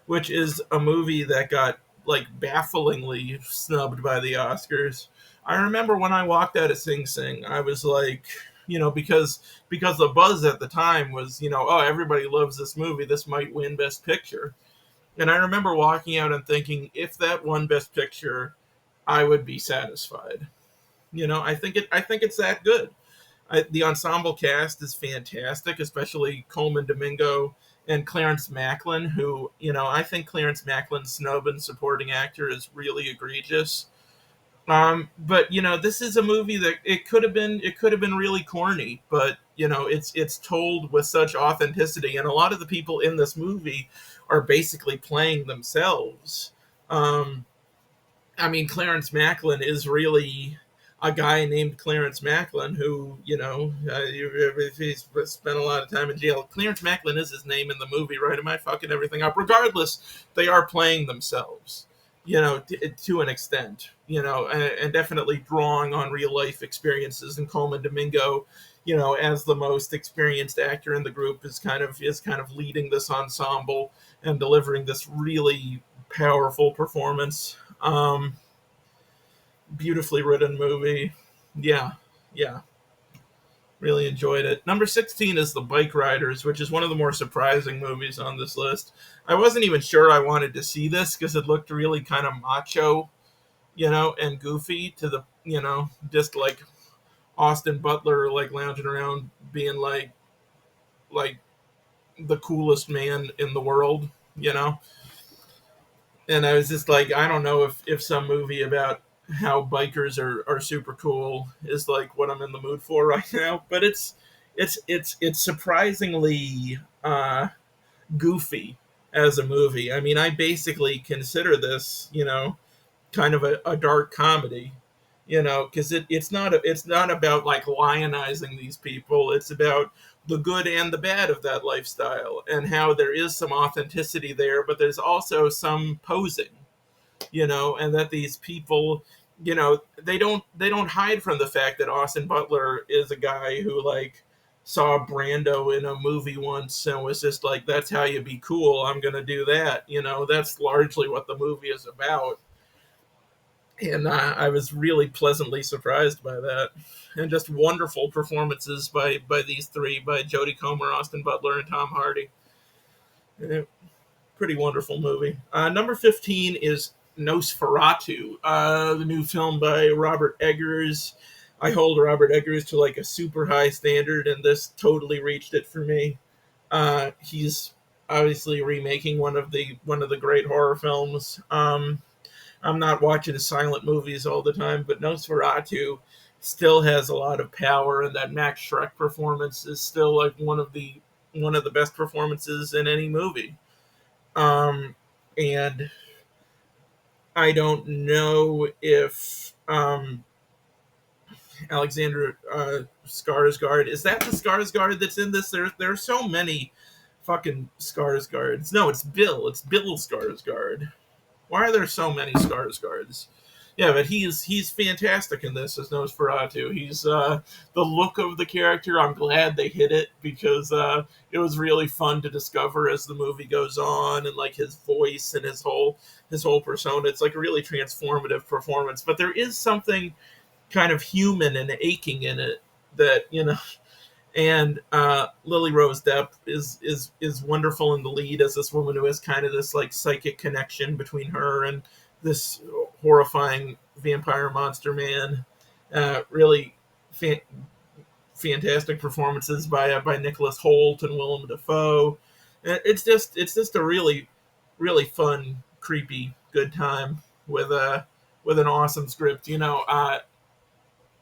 which is a movie that got like bafflingly snubbed by the Oscars. I remember when I walked out of Sing Sing, I was like, because the buzz at the time was, oh, everybody loves this movie, this might win Best Picture. And I remember walking out and thinking, if that won Best Picture, I would be satisfied. I think it's that good. The ensemble cast is fantastic, especially Coleman Domingo and Clarence Macklin, who, I think Clarence Macklin's snub in supporting actor is really egregious. But this is a movie that it could have been really corny, but it's told with such authenticity, and a lot of the people in this movie are basically playing themselves. Um, I mean, Clarence Macklin is really a guy named Clarence Macklin who, he's spent a lot of time in jail. Clarence Macklin is his name in the movie, right? Am I fucking everything up? Regardless, they are playing themselves, to an extent, and definitely drawing on real life experiences. And Coleman Domingo, as the most experienced actor in the group, is kind of leading this ensemble and delivering this really powerful performance. Beautifully written movie. Yeah, yeah, really enjoyed it. Number 16 is The Bike Riders, which is one of the more surprising movies on this list. I wasn't even sure I wanted to see this because it looked really kind of macho, and goofy to just like Austin Butler, like lounging around being like the coolest man in the world, you know. And I was just like, I don't know if some movie about how bikers are super cool is like what I'm in the mood for right now. But it's surprisingly goofy as a movie. I mean, I basically consider this, kind of a dark comedy, because it's not about like lionizing these people. It's about the good and the bad of that lifestyle and how there is some authenticity there, but there's also some posing, and that these people, they don't hide from the fact that Austin Butler is a guy who like saw Brando in a movie once and was just like, that's how you be cool, I'm gonna do that. That's largely what the movie is about. And I was really pleasantly surprised by that, and just wonderful performances by these three, by Jodie Comer, Austin Butler, and Tom Hardy. Pretty wonderful movie. Number 15 is Nosferatu, the new film by Robert Eggers. I hold Robert Eggers to like a super high standard, and this totally reached it for me. He's obviously remaking one of the great horror films. I'm not watching silent movies all the time, but Nosferatu still has a lot of power, and that Max Schreck performance is still like one of the best performances in any movie. Um, and I don't know if Alexander Skarsgård, is that the Skarsgård that's in this? There are so many fucking Skarsgårds. No, it's Bill. It's Bill Skarsgård. Why are there so many Skarsgårds? Yeah, but he's fantastic in this as Nosferatu. He's the look of the character. I'm glad they hit it because it was really fun to discover as the movie goes on, and like his voice and his whole persona. It's like a really transformative performance. But there is something kind of human and aching in it that and Lily Rose Depp is wonderful in the lead as this woman who has kind of this like psychic connection between her and this horrifying vampire monster man. Really fan- fantastic performances by Nicholas Hoult and Willem Dafoe. It's just a really fun, creepy, good time with an awesome script.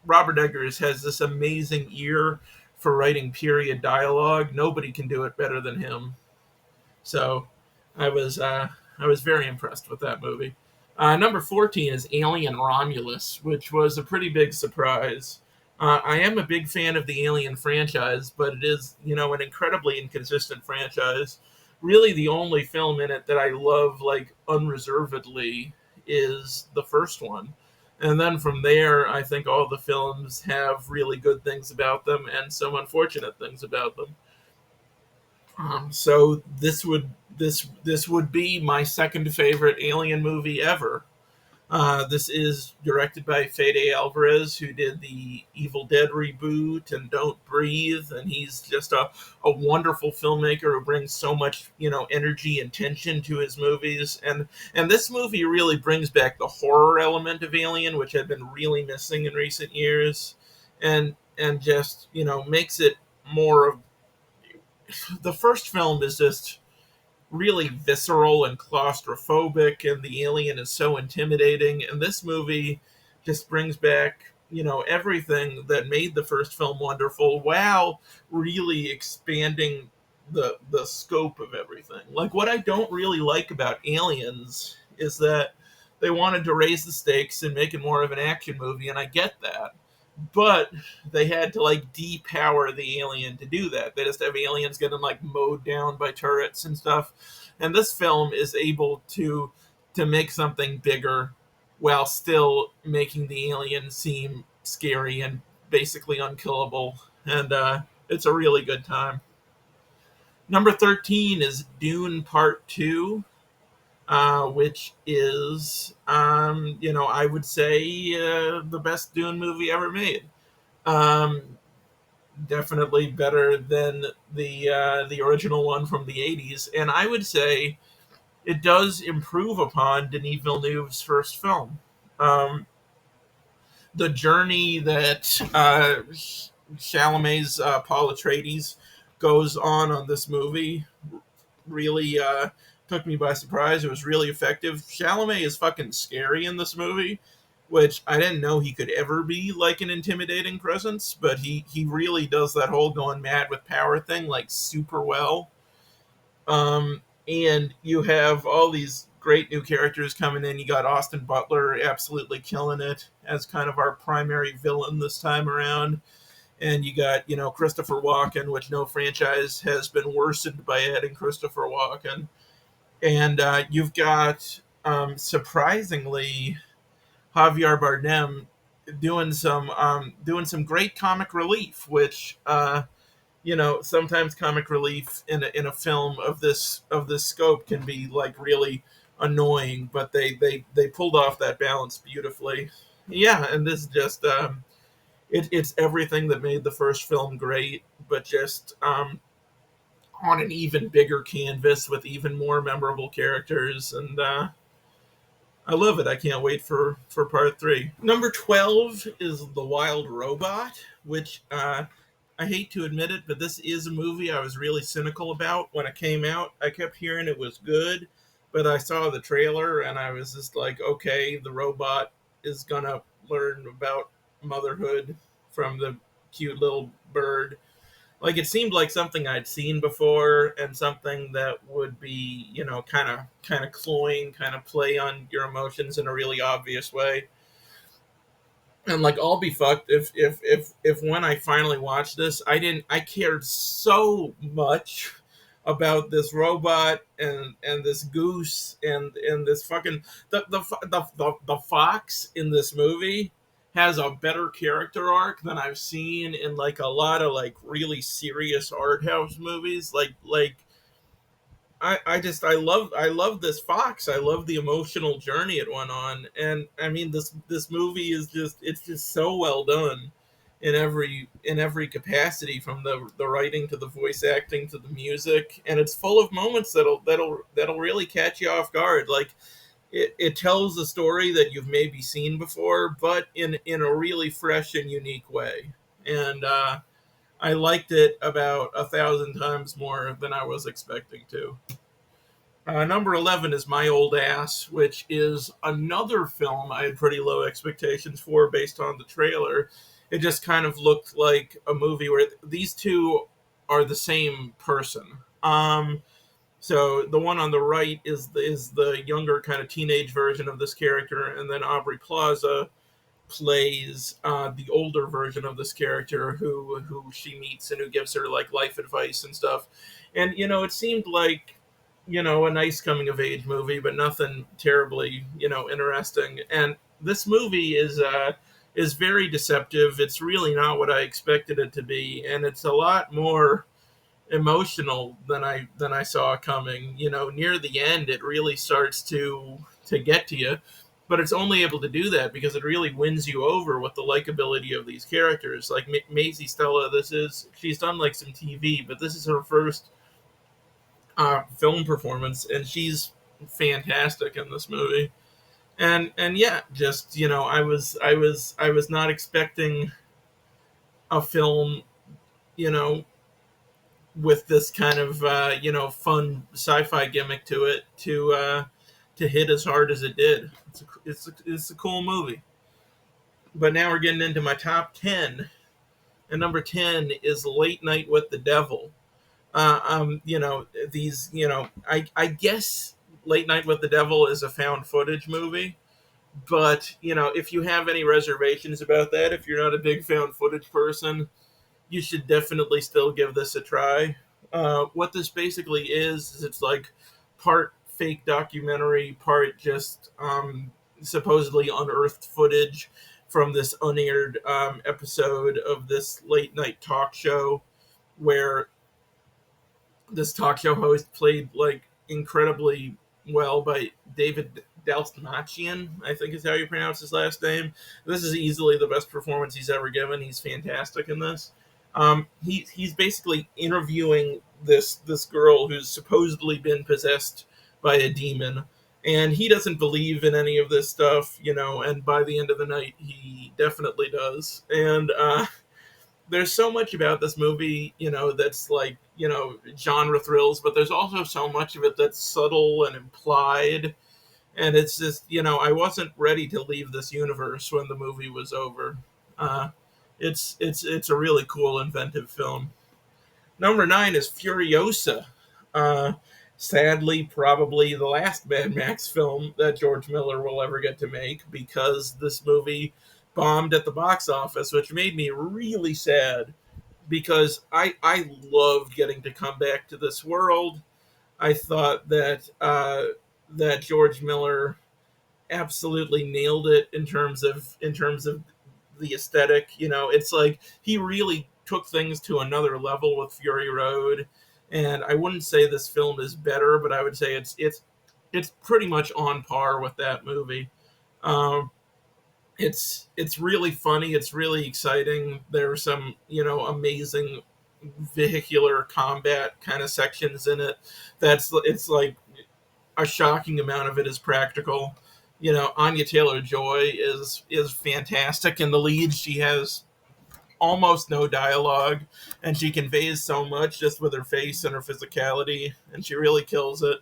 Robert Eggers has this amazing ear for writing period dialogue. Nobody can do it better than him. So I was uh, I was very impressed with that movie. Number 14 is Alien Romulus, which was a pretty big surprise. I am a big fan of the Alien franchise, but it is, an incredibly inconsistent franchise. Really, the only film in it that I love, like, unreservedly is the first one. And then from there, I think all the films have really good things about them and some unfortunate things about them. So this would be my second favorite Alien movie ever. This is directed by Fede Alvarez, who did the Evil Dead reboot and Don't Breathe, and he's just a wonderful filmmaker who brings so much energy and tension to his movies. And this movie really brings back the horror element of Alien, which had been really missing in recent years, and just makes it more of the first film is just really visceral and claustrophobic, and the alien is so intimidating. And this movie just brings back, everything that made the first film wonderful while really expanding the scope of everything. Like, what I don't really like about Aliens is that they wanted to raise the stakes and make it more of an action movie, and I get that, but they had to like depower the alien to do that. They just have aliens getting like mowed down by turrets and stuff. And this film is able to make something bigger while still making the alien seem scary and basically unkillable. And it's a really good time. Number 13 is Dune Part 2, which is, I would say the best Dune movie ever made. Um, Definitely better than the original one from the '80s, and I would say it does improve upon Denis Villeneuve's first film. Um, the journey that Chalamet's Paul Atreides goes on this movie really took me by surprise. It was really effective. Chalamet is fucking scary in this movie, which I didn't know he could ever be like an intimidating presence, but he really does that whole going mad with power thing like super well. And you have all these great new characters coming in. You got Austin Butler absolutely killing it as kind of our primary villain this time around. And you got, Christopher Walken, which no franchise has been worsened by adding Christopher Walken. And you've got, surprisingly, Javier Bardem doing some great comic relief, which sometimes comic relief in a film of this scope can be like really annoying, but they pulled off that balance beautifully. Yeah, and this is just it's everything that made the first film great, but just on an even bigger canvas with even more memorable characters, and I love it. I can't wait for part three. Number 12 is The Wild Robot, which I hate to admit it, but this is a movie I was really cynical about when it came out. I kept hearing it was good, but I saw the trailer and I was just like, okay, the robot is gonna learn about motherhood from the cute little bird. Like it seemed like something I'd seen before and something that would be, kind of cloying, kind of play on your emotions in a really obvious way. And like I'll be fucked if when I finally watched this, I cared so much about this robot and this goose and this fucking the fox in this movie has a better character arc than I've seen in like a lot of like really serious art house movies. Like I love this fox. I love the emotional journey it went on, and I mean this movie is just so well done in every capacity, from the writing to the voice acting to the music, and it's full of moments that'll really catch you off guard. Like it tells a story that you've maybe seen before, but in a really fresh and unique way, and I liked it about 1,000 times more than I was expecting to. Number 11 is My Old Ass, which is another film I had pretty low expectations for based on the trailer. It just kind of looked like a movie where these two are the same person. So the one on the right is the younger kind of teenage version of this character, and then Aubrey Plaza plays the older version of this character who she meets and who gives her like life advice and stuff. And it seemed like a nice coming of age movie, but nothing terribly interesting. And this movie is very deceptive. It's really not what I expected it to be, and it's a lot more emotional than I saw coming. Near the end, it really starts to get to you, but it's only able to do that because it really wins you over with the likability of these characters. Like Maisie Stella, she's done like some TV, but this is her first film performance, and she's fantastic in this movie. And yeah, just I was not expecting a film, you know, with this kind of fun sci-fi gimmick to it to hit as hard as it did. It's a cool movie. But now we're getting into my top 10, and number 10 is Late Night with the Devil. I guess Late Night with the Devil is a found footage movie, but if you have any reservations about that, if you're not a big found footage person, you should definitely still give this a try. What this basically is it's like part fake documentary, part just supposedly unearthed footage from this unaired episode of this late night talk show where this talk show host played like incredibly well by David Dalsmachian, I think is how you pronounce his last name. This is easily the best performance he's ever given. He's fantastic in this. He's basically interviewing this girl who's supposedly been possessed by a demon, and he doesn't believe in any of this stuff, and by the end of the night, he definitely does. And there's so much about this movie, that's like, genre thrills, but there's also so much of it that's subtle and implied. And it's just, I wasn't ready to leave this universe when the movie was over. Uh, it's a really cool, inventive film. Number nine is Furiosa. Uh, Sadly, probably the last Mad Max film that George Miller will ever get to make, because this movie bombed at the box office, which made me really sad, because I loved getting to come back to this world. I thought that George Miller absolutely nailed it in terms of the aesthetic. It's like he really took things to another level with Fury Road, and I wouldn't say this film is better, but I would say it's pretty much on par with that movie. Um, it's really funny. It's really exciting. There are some amazing vehicular combat kind of sections in it. It's like a shocking amount of it is practical. Anya Taylor Joy is fantastic in the lead. She has almost no dialogue, and she conveys so much just with her face and her physicality, and she really kills it.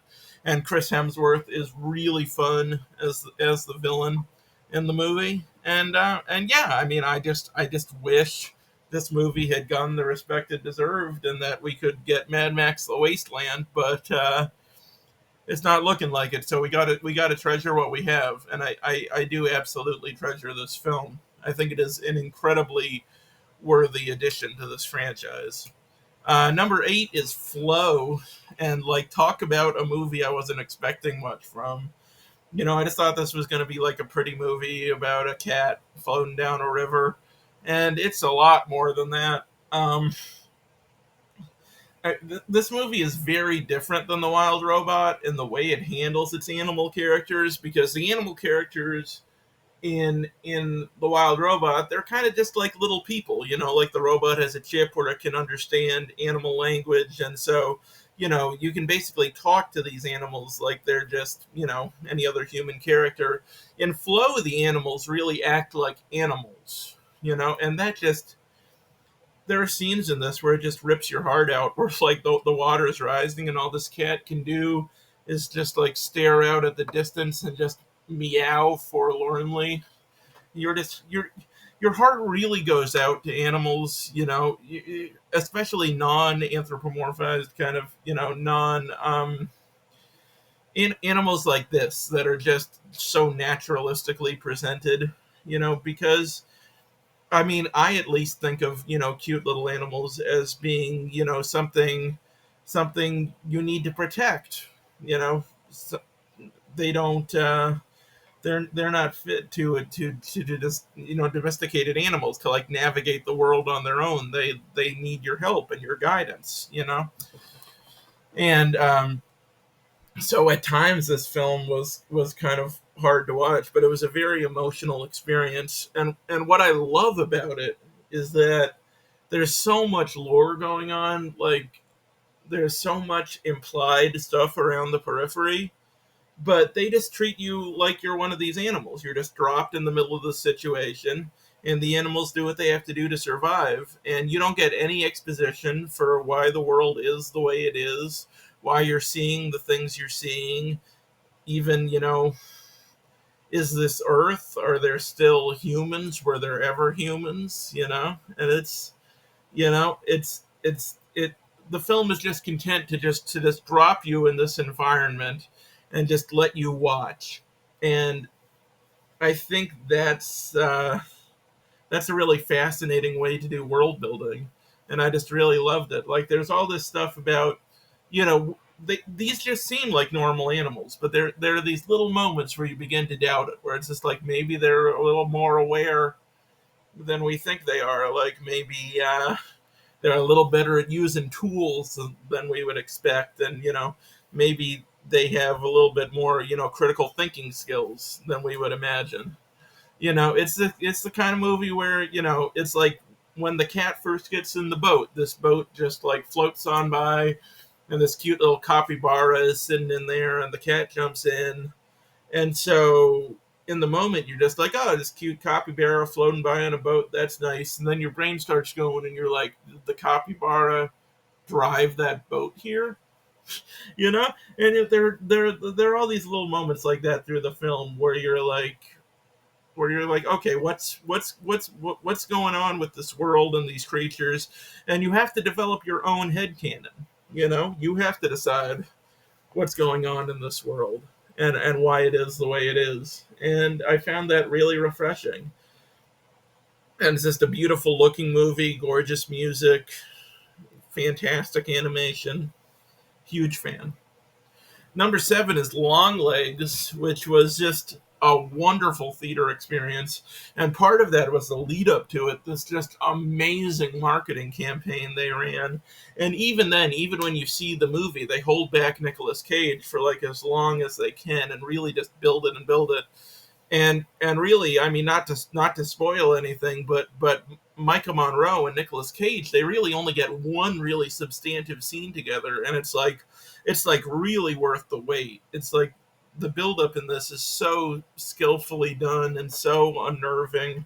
And Chris Hemsworth is really fun as the villain in the movie. And yeah, I mean, I just wish this movie had gotten the respect it deserved, and that we could get Mad Max: The Wasteland, but it's not looking like it. So we got to treasure what we have, and I do absolutely treasure this film. I think it is an incredibly worthy addition to this franchise. Number eight is Flow, and like, talk about a movie I wasn't expecting much from. I just thought this was going to be like a pretty movie about a cat floating down a river, and it's a lot more than that. This movie is very different than The Wild Robot in the way it handles its animal characters, because the animal characters in The Wild Robot, they're kind of just like little people. Like, the robot has a chip where it can understand animal language, and so you can basically talk to these animals like they're just any other human character. In Flow, the animals really act like animals, and that just, there are scenes in this where it just rips your heart out, where it's like the water is rising, and all this cat can do is just like stare out at the distance and just meow forlornly. Your heart really goes out to animals, especially non-anthropomorphized, kind of, non in animals like this, that are just so naturalistically presented, because I mean, I at least think of cute little animals as being something you need to protect. You know, so they don't. They're not fit to just domesticated animals to like navigate the world on their own. They need your help and your guidance. And so at times this film was kind of hard to watch, but it was a very emotional experience. And what I love about it is that there's so much lore going on. Like, there's so much implied stuff around the periphery, but they just treat you like you're one of these animals. You're just dropped in the middle of the situation, and the animals do what they have to do to survive. And you don't get any exposition for why the world is the way it is, why you're seeing the things you're seeing. Even, is this Earth? Are there still humans? Were there ever humans? And it's the film is just content to just drop you in this environment and just let you watch. And I think that's a really fascinating way to do world building, and I just really loved it. Like, there's all this stuff about, these just seem like normal animals, but there are these little moments where you begin to doubt it, where it's just like maybe they're a little more aware than we think they are. Like, maybe they're a little better at using tools than we would expect, and maybe they have a little bit more critical thinking skills than we would imagine. It's the kind of movie where it's like when the cat first gets in the boat, this boat just like floats on by, and this cute little capybara is sitting in there, and the cat jumps in, and so in the moment you're just like, oh, this cute capybara floating by on a boat, that's nice. And then your brain starts going and you're like, did the capybara drive that boat here? You know? And if there are all these little moments like that through the film where you're like, okay, what's going on with this world and these creatures, and you have to develop your own head canon. You have to decide what's going on in this world and why it is the way it is. And I found that really refreshing. And it's just a beautiful looking movie, gorgeous music, fantastic animation. Huge fan. Number 7 is Long Legs, which was just a wonderful theater experience. And part of that was the lead up to it, this just amazing marketing campaign they ran. And even then, even when you see the movie, they hold back Nicolas Cage for like as long as they can and really just build it and build it. And really, I mean, not to spoil anything, but Micah Monroe and Nicolas Cage, they really only get one really substantive scene together, and it's like really worth the wait. It's like the buildup in this is so skillfully done and so unnerving,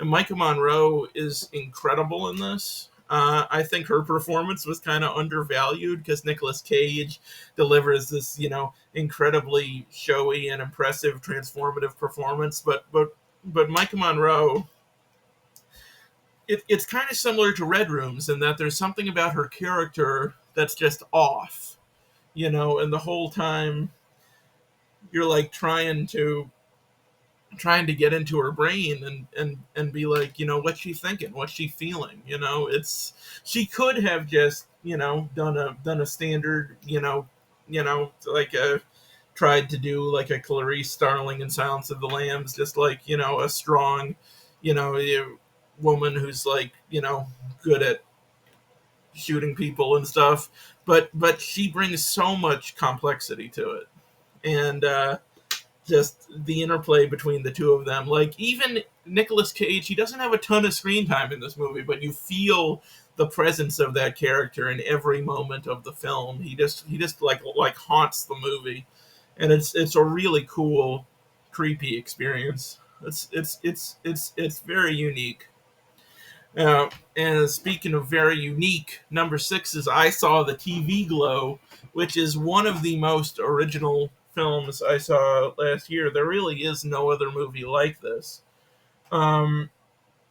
and Micah Monroe is incredible in this. I think her performance was kind of undervalued because Nicolas Cage delivers this, incredibly showy and impressive, transformative performance. But Micah Monroe, it's kind of similar to Red Rooms in that there's something about her character that's just off, and the whole time you're like trying to get into her brain and be like, what's she thinking, what's she feeling. It's she could have just done a standard, like a tried to do like a Clarice Starling in Silence of the Lambs, just like a strong woman who's like good at shooting people and stuff, but she brings so much complexity to it. And just the interplay between the two of them. Like even Nicolas Cage, he doesn't have a ton of screen time in this movie, but you feel the presence of that character in every moment of the film. He just like haunts the movie, and it's a really cool, creepy experience. It's very unique. And speaking of very unique, number 6 is I Saw the TV Glow, which is one of the most original films I saw last year. There really is no other movie like this. Um,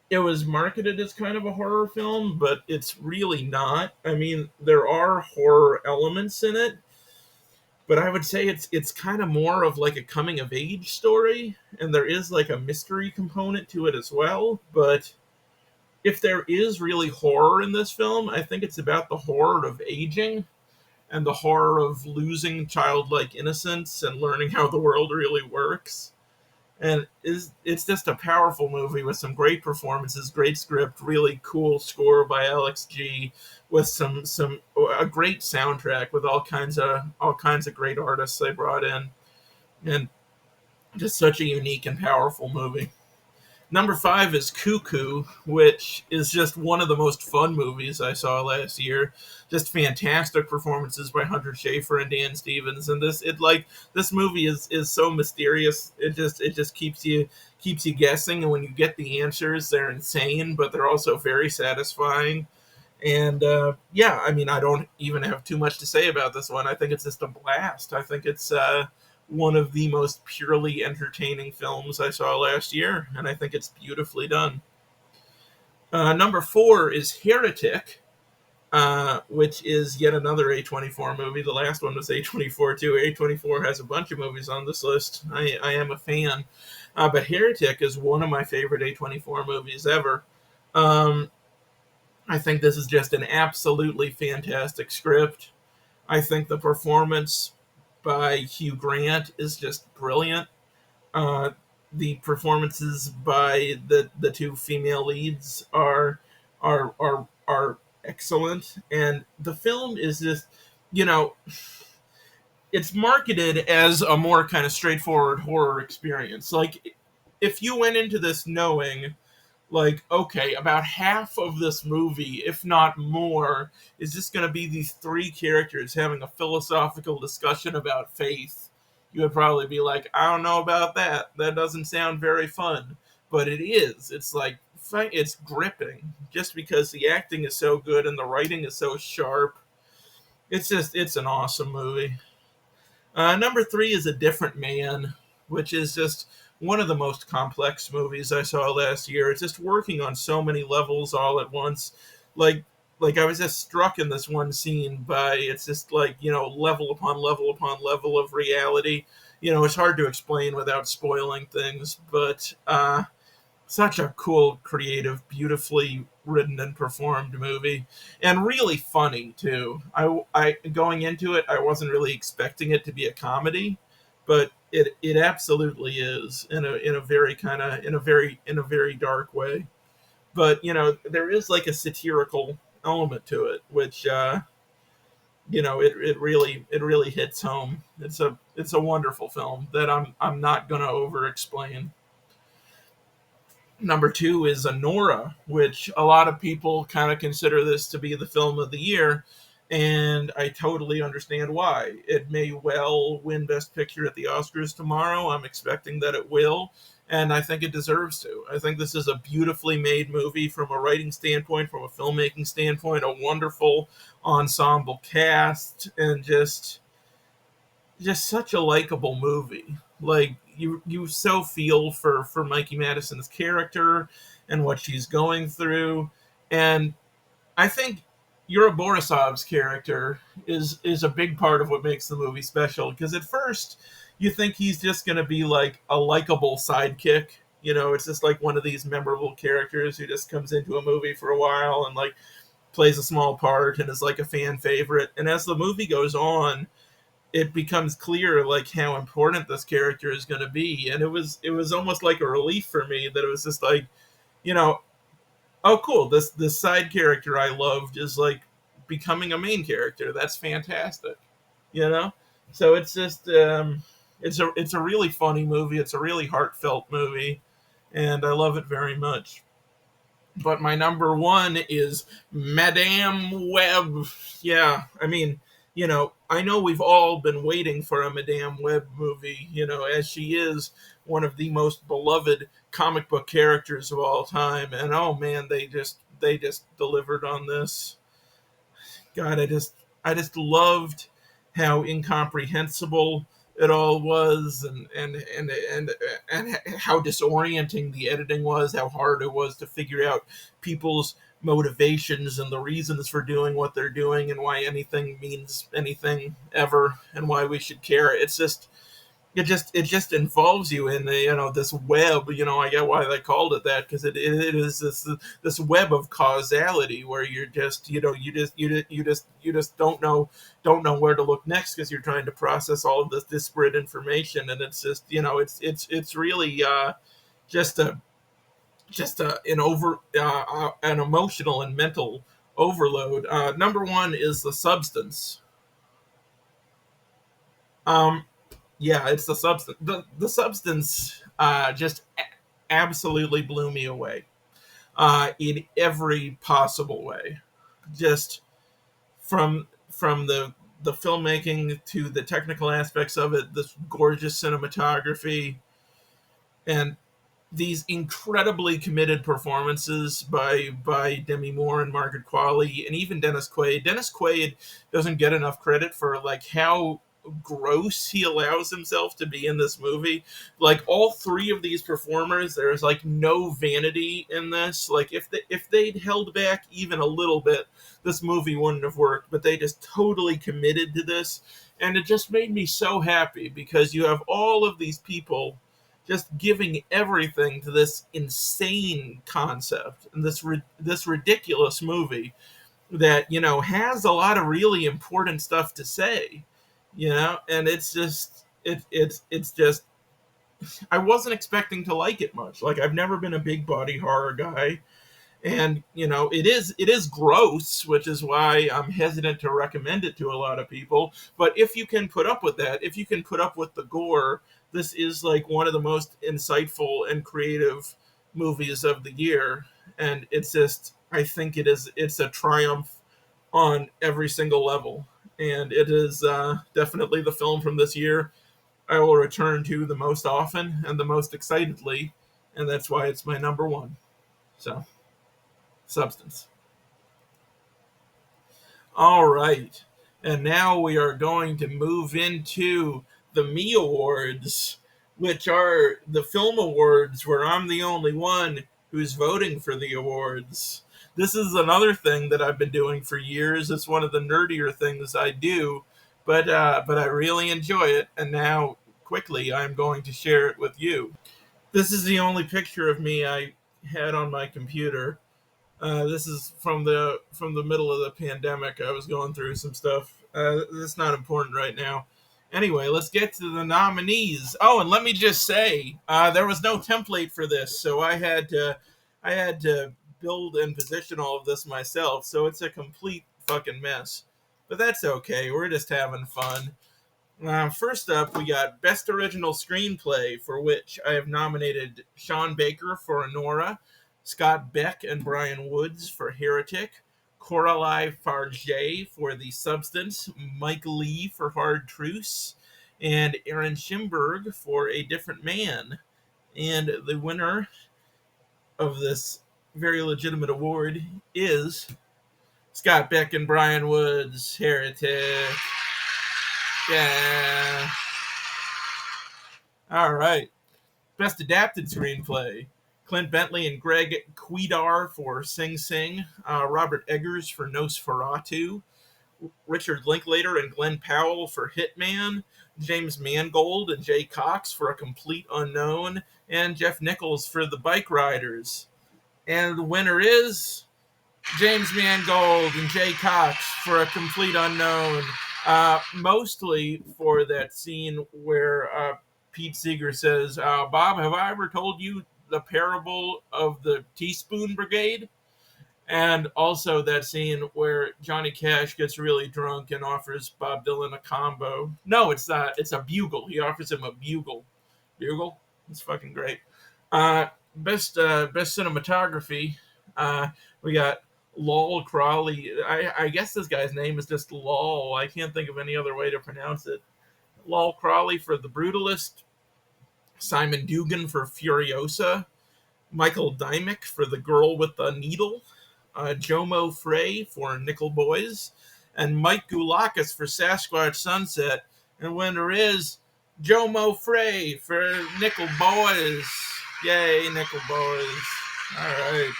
it was marketed as kind of a horror film, but it's really not. I mean, there are horror elements in it, but I would say it's kind of more of like a coming of age story, and there is like a mystery component to it as well. But if there is really horror in this film, I think it's about the horror of aging and the horror of losing childlike innocence and learning how the world really works. And it's just a powerful movie with some great performances, great script, really cool score by Alex G, with some a great soundtrack with all kinds of great artists they brought in, and just such a unique and powerful movie. Number 5 is Cuckoo, which is just one of the most fun movies I saw last year. Just fantastic performances by Hunter Schafer and Dan Stevens, and this movie is so mysterious. It just keeps you guessing, and when you get the answers, they're insane, but they're also very satisfying. And yeah, I mean, I don't even have too much to say about this one. I think it's just a blast. I think it's one of the most purely entertaining films I saw last year, and I think it's beautifully done. Number 4 is Heretic, which is yet another A24 movie. The last one was A24 too. A24 has a bunch of movies on this list. I am a fan. But Heretic is one of my favorite A24 movies ever. I think this is just an absolutely fantastic script. I think the performance by Hugh Grant is just brilliant. Uh, the performances by the two female leads are excellent, and the film is just you know it's marketed as a more kind of straightforward horror experience. Like if you went into this knowing like, okay, about half of this movie, if not more, is just going to be these three characters having a philosophical discussion about faith. you would probably be like, I don't know about that. That doesn't sound very fun. But it is. It's like, it's gripping just because the acting is so good and the writing is so sharp. It's an awesome movie. Number three is A Different Man, which is just one of the most complex movies I saw last year. It's just working on so many levels all at once. Like, like I was just struck in this one scene by it's just like, level upon level upon level of reality. It's hard to explain without spoiling things, but such a cool, creative, beautifully written and performed movie, and really funny too. I going into it, I wasn't really expecting it to be a comedy, but it absolutely is in a very kind of in a very dark way. But there is like a satirical element to it, which it really hits home. It's a wonderful film that I'm not gonna over explain. Number two is Honora, which a lot of people kind of consider this to be the film of the year, and I totally understand why. It may well win Best Picture at the Oscars tomorrow. I'm expecting that it will, and I think it deserves to. I think this is a beautifully made movie from a writing standpoint, from a filmmaking standpoint, a wonderful ensemble cast, and just such a likable movie. Like you so feel for Mikey Madison's character and what she's going through, and I think Yura Borisov's character is a big part of what makes the movie special. Because at first you think he's just going to be like a likable sidekick. It's just like one of these memorable characters who just comes into a movie for a while and like plays a small part and is like a fan favorite. And as the movie goes on, it becomes clear like how important this character is going to be, and it was almost like a relief for me that it was just like, you know oh cool, this side character I loved is like becoming a main character. That's fantastic. you know so it's just it's a really funny movie. It's a really heartfelt movie, and I love it very much. But my number one is Madame Web. Yeah, I mean, I know we've all been waiting for a Madame Web movie, as she is one of the most beloved comic book characters of all time. And oh man, they just delivered on this. God, I just loved how incomprehensible it all was, and how disorienting the editing was, how hard it was to figure out people's motivations and the reasons for doing what they're doing, and why anything means anything ever, and why we should care. It just involves you in this web. I get why they called it that, because it is this web of causality where you're just you just don't know where to look next, because you're trying to process all of this disparate information. And it's just it's really just a an emotional and mental overload. Number one is The Substance. um Yeah, it's The Substance. The Substance just absolutely blew me away in every possible way. Just from the filmmaking to the technical aspects of it, this gorgeous cinematography, and these incredibly committed performances by Demi Moore and Margaret Qualley, and even Dennis Quaid. Dennis Quaid doesn't get enough credit for like how gross he allows himself to be in this movie. Like all three of these performers, there's like no vanity in this. Like if they'd held back even a little bit, this movie wouldn't have worked. But they just totally committed to this, and it just made me so happy, because you have all of these people just giving everything to this insane concept and this ridiculous movie that has a lot of really important stuff to say. And it's just I wasn't expecting to like it much. Like, I've never been a big body horror guy, and it is gross, which is why I'm hesitant to recommend it to a lot of people. But if you can put up with that, if you can put up with the gore, this is like one of the most insightful and creative movies of the year. And I think it's a triumph on every single level, and it is definitely the film from this year I will return to the most often and the most excitedly, and that's why it's my number one. So, Substance. All right. And now we are going to move into the Me Awards, which are the film awards where I'm the only one who's voting for the awards. This is another thing that I've been doing for years. It's one of the nerdier things I do, but I really enjoy it. And now, quickly, I'm going to share it with you. This is the only picture of me I had on my computer. This is from the middle of the pandemic. I was going through some stuff. That's not important right now. Anyway, let's get to the nominees. Oh, and let me just say, there was no template for this, so I had to build and position all of this myself. So it's a complete fucking mess. But that's okay. We're just having fun. First up, we got Best Original Screenplay, for which I have nominated Sean Baker for Honora, Scott Beck and Brian Woods for Heretic, Coralie Farge for The Substance, Mike Lee for Hard Truce, and Aaron Schimberg for A Different Man. And the winner of this very legitimate award is Scott Beck and Brian Woods, Heretic. Yeah. All right. Best Adapted Screenplay. Clint Bentley and Greg Quidar for Sing Sing. Robert Eggers for Nosferatu. Richard Linklater and Glenn Powell for Hitman. James Mangold and Jay Cox for A Complete Unknown. And Jeff Nichols for The Bike Riders. And the winner is James Mangold and Jay Cox for A Complete Unknown. Mostly for that scene where Pete Seeger says, Bob, have I ever told you the parable of the Teaspoon Brigade? And also that scene where Johnny Cash gets really drunk and offers Bob Dylan a combo. No, it's not. It's a bugle. He offers him a bugle. Bugle? It's fucking great. Best cinematography. We got Lol Crawley. I guess this guy's name is just Lol. I can't think of any other way to pronounce it. Lol Crawley for The Brutalist. Simon Dugan for Furiosa. Michael Dymick for The Girl with the Needle. Jomo Frey for Nickel Boys. And Mike Goulakis for Sasquatch Sunset. And winner is Jomo Frey for Nickel Boys. Yay, Nickel Boys. All right.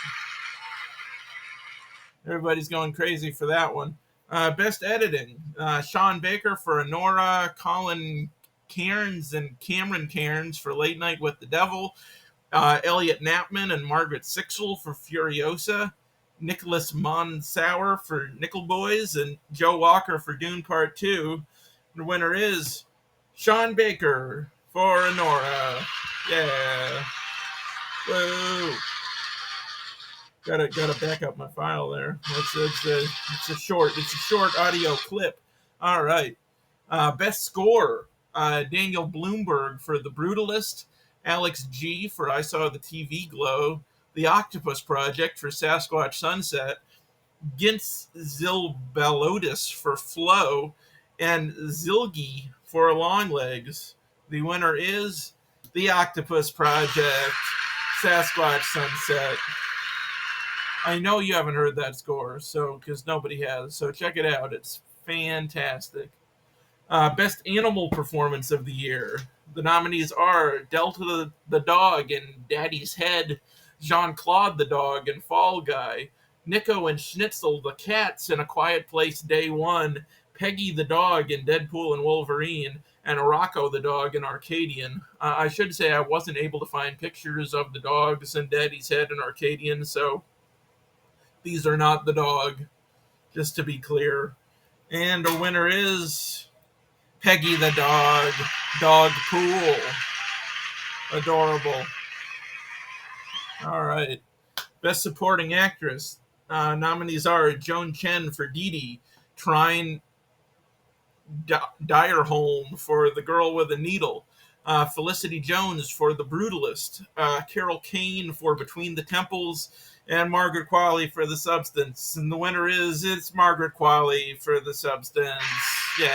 Everybody's going crazy for that one. Best Editing. Sean Baker for Honora, Colin Cairns and Cameron Cairns for Late Night with the Devil, Elliot Knappman and Margaret Sixel for Furiosa, Nicholas Monsauer for Nickel Boys, and Joe Walker for Dune Part 2. The winner is Sean Baker for Honora. Yeah. Whoa. Gotta back up my file there. It's a short audio clip. All right. Best Score. Daniel Bloomberg for The Brutalist, Alex G for I Saw the TV Glow, The Octopus Project for Sasquatch Sunset, Gintz Zilbalodis for Flow, and Zilgi for Longlegs. The winner is The Octopus Project, Sasquatch Sunset. I know you haven't heard that score, so because nobody has. So check it out. It's fantastic. Best Animal Performance of the Year. The nominees are Delta the Dog in Daddy's Head, Jean-Claude the Dog in Fall Guy, Nico and Schnitzel the Cats in A Quiet Place Day One, Peggy the Dog in Deadpool and Wolverine, and Rocco the Dog in Arcadian. I should say I wasn't able to find pictures of the dogs in Daddy's Head and Arcadian, so these are not the dog, just to be clear. And the winner is Peggy the Dog, Dog Pool. Adorable. All right. Best Supporting Actress. Nominees are Joan Chen for Dee Dee, Trine Dyerholm for The Girl with a Needle, Felicity Jones for The Brutalist, Carol Kane for Between the Temples, and Margaret Qualley for The Substance. And the winner it's Margaret Qualley for The Substance. Yay.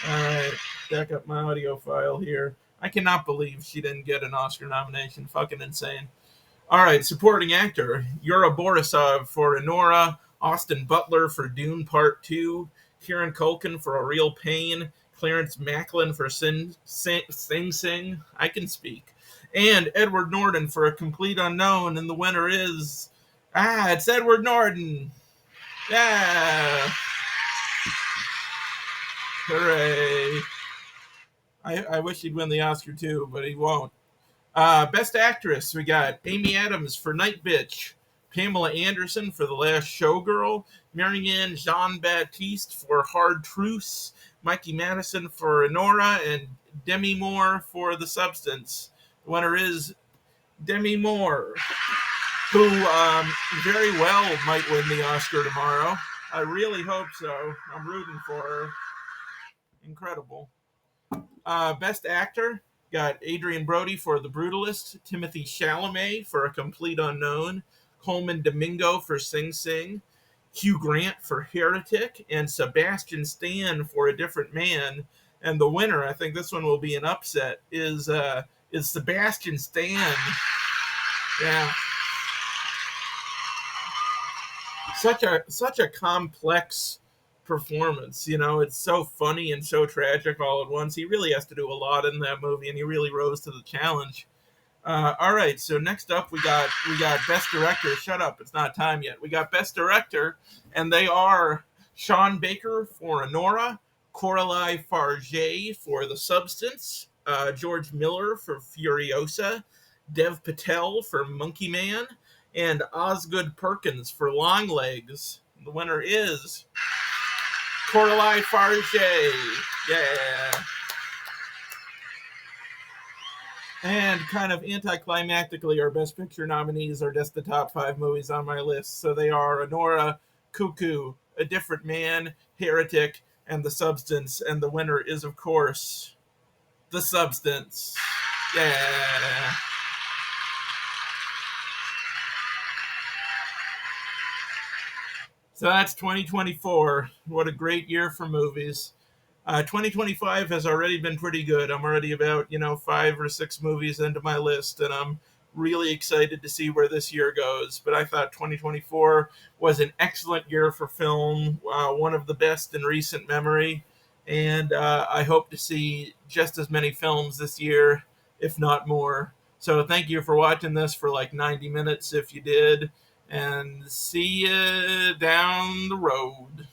All right, back up my audio file here. I cannot believe she didn't get an Oscar nomination. Fucking insane. All right, supporting actor: Yura Borisov for Enora, Austin Butler for Dune Part 2, Kieran Culkin for A Real Pain, Clarence Macklin for Sing Sing, I Can Speak, and Edward Norton for A Complete Unknown. And the winner is. It's Edward Norton! Yeah! Hooray! I wish he'd win the Oscar too, but he won't. Best Actress, we got Amy Adams for Night Bitch, Pamela Anderson for The Last Showgirl, Marianne Jean-Baptiste for Hard Truce, Mikey Madison for Enora, and Demi Moore for The Substance. The winner is Demi Moore, who very well might win the Oscar tomorrow. I really hope so. I'm rooting for her. Incredible. Best Actor, got Adrian Brody for The Brutalist, Timothy Chalamet for A Complete Unknown, Coleman Domingo for Sing Sing, Hugh Grant for Heretic, and Sebastian Stan for A Different Man. And the winner, I think this one will be an upset, is Sebastian Stan. Yeah, such a complex performance. It's so funny and so tragic all at once. He really has to do a lot in that movie, and he really rose to the challenge. All right, so next up we got Best Director. Shut up, it's not time yet. We got Best Director, and they are Sean Baker for Enora, Coralie Farge for The Substance, George Miller for Furiosa, Dev Patel for Monkey Man, and Osgood Perkins for Longlegs. The winner is Coralie Farge. Yeah. And kind of anticlimactically, our Best Picture nominees are just the top 5 movies on my list. So they are Enora, Cuckoo, A Different Man, Heretic, and The Substance. And the winner is, of course, The Substance. Yeah. So that's 2024. What a great year for movies. 2025 has already been pretty good. I'm already about 5 or 6 movies into my list, and I'm really excited to see where this year goes. But I thought 2024 was an excellent year for film, one of the best in recent memory, and I hope to see just as many films this year, if not more. So thank you for watching this for like 90 minutes if you did, and see you down the road.